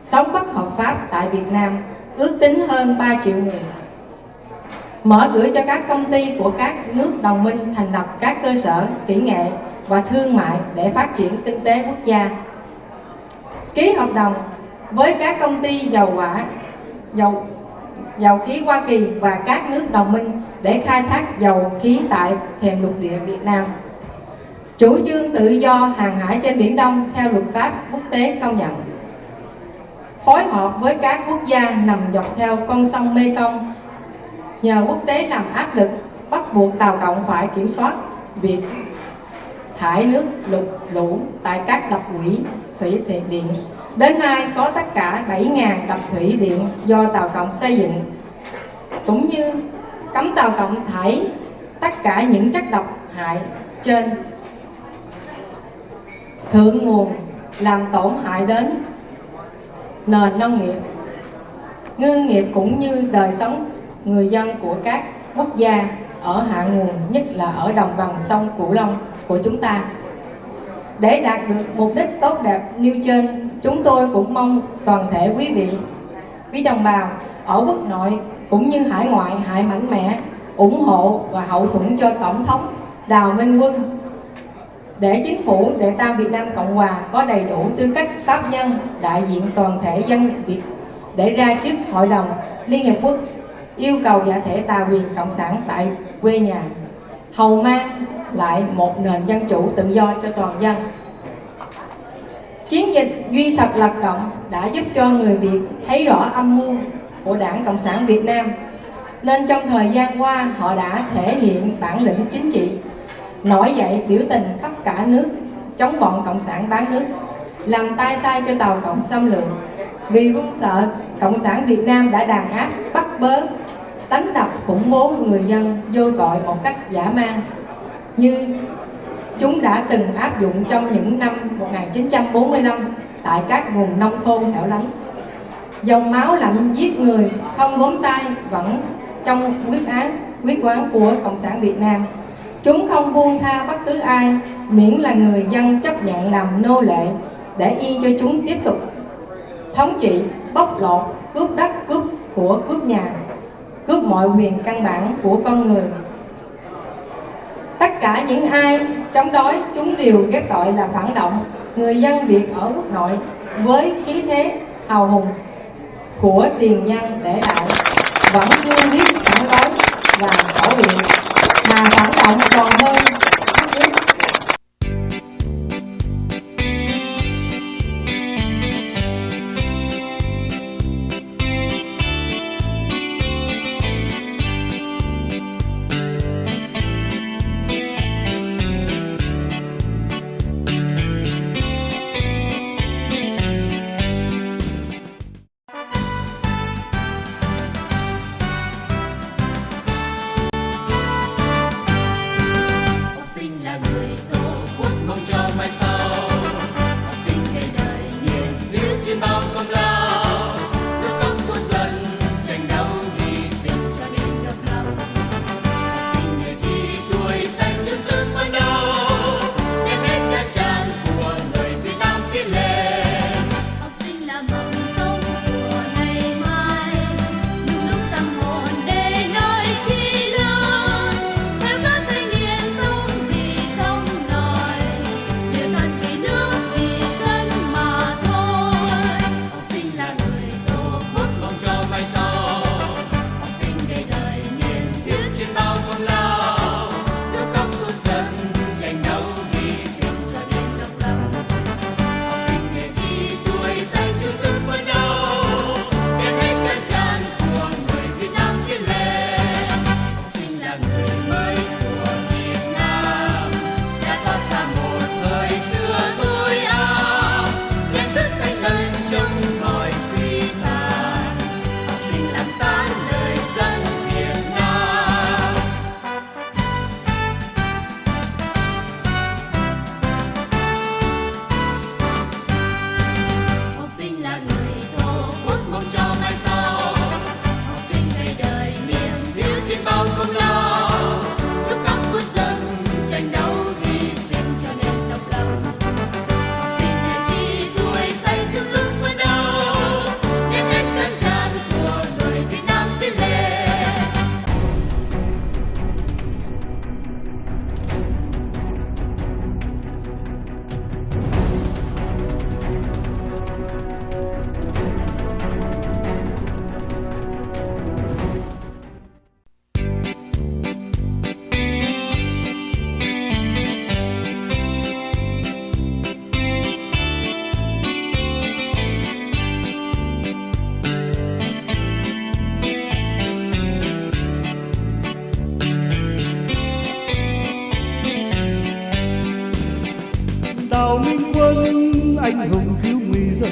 sống bất hợp pháp tại Việt Nam, ước tính hơn 3 triệu người. Mở cửa cho các công ty của các nước đồng minh thành lập các cơ sở kỹ nghệ và thương mại để phát triển kinh tế quốc gia. Ký hợp đồng với các công ty dầu khí Hoa Kỳ và các nước đồng minh để khai thác dầu khí tại thềm lục địa Việt Nam. chủ trương tự do hàng hải trên Biển Đông theo luật pháp quốc tế công nhận, phối hợp với các quốc gia nằm dọc theo con sông Mekong, nhờ quốc tế làm áp lực bắt buộc tàu cộng phải kiểm soát việc thải nước lũ tại các đập thủy điện. Đến nay có tất cả 7.000 đập thủy điện do tàu cộng xây dựng, cũng như cấm tàu cộng thải tất cả những chất độc hại trên thượng nguồn làm tổn hại đến nền nông nghiệp, ngư nghiệp cũng như đời sống người dân của các quốc gia ở hạ nguồn, nhất là ở đồng bằng sông Cửu Long của chúng ta. Để đạt được mục đích tốt đẹp nêu trên, chúng tôi cũng mong toàn thể quý đồng bào ở quốc nội cũng như hải ngoại hãy mạnh mẽ ủng hộ và hậu thuẫn cho Tổng thống Đào Minh Quân để chính phủ Đệ tam Việt Nam Cộng Hòa có đầy đủ tư cách pháp nhân đại diện toàn thể dân Việt để ra trước Hội đồng Liên Hiệp Quốc yêu cầu giải thể tà quyền cộng sản tại quê nhà, hầu mang lại một nền dân chủ tự do cho toàn dân. Chiến dịch Duy Thật Lập Cộng đã giúp cho người Việt thấy rõ âm mưu của Đảng Cộng sản Việt Nam, nên trong thời gian qua họ đã thể hiện bản lĩnh chính trị, nổi dậy biểu tình khắp cả nước chống bọn Cộng sản bán nước, làm tay sai cho tàu cộng xâm lược. Vì run sợ, Cộng sản Việt Nam đã đàn áp, bắt bớ, đánh đập, khủng bố người dân vô tội một cách dã man, như chúng đã từng áp dụng trong những năm 1945 tại các vùng nông thôn hẻo lánh. Dòng máu lạnh giết người không gốm tay vẫn trong quyết quán của Cộng sản Việt Nam. Chúng không buông tha bất cứ ai, miễn là người dân chấp nhận làm nô lệ, để yên cho chúng tiếp tục thống trị, bóc lột, cướp đất, cướp nhà, cướp mọi quyền căn bản của con người. Tất cả những ai chống đối chúng đều ghép tội là phản động. Người dân Việt ở quốc nội với khí thế hào hùng của tiền nhân để lại vẫn cương quyết phản đối và bảo vệ, thà phản động còn hơn bắt nước.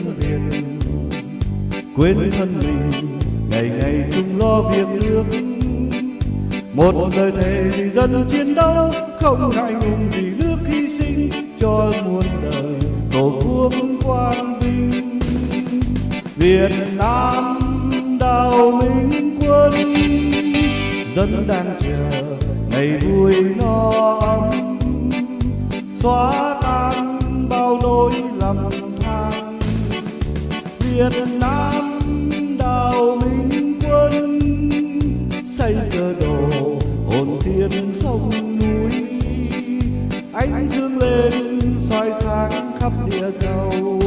dân Việt, quên thân mình ngày ngày chung lo việc nước. Một lời thề vì dân chiến đấu, không ngại ngùng vì nước hy sinh cho muôn đời tổ quốc quang vinh. Việt Nam đào Minh quân, dân đang chờ ngày vui no ấm, xóa tan bao nỗi lầm than. Việt Nam đào Minh quân, xây cơ đồ hồn thiên sông núi, ánh dương lên soi sáng khắp địa cầu.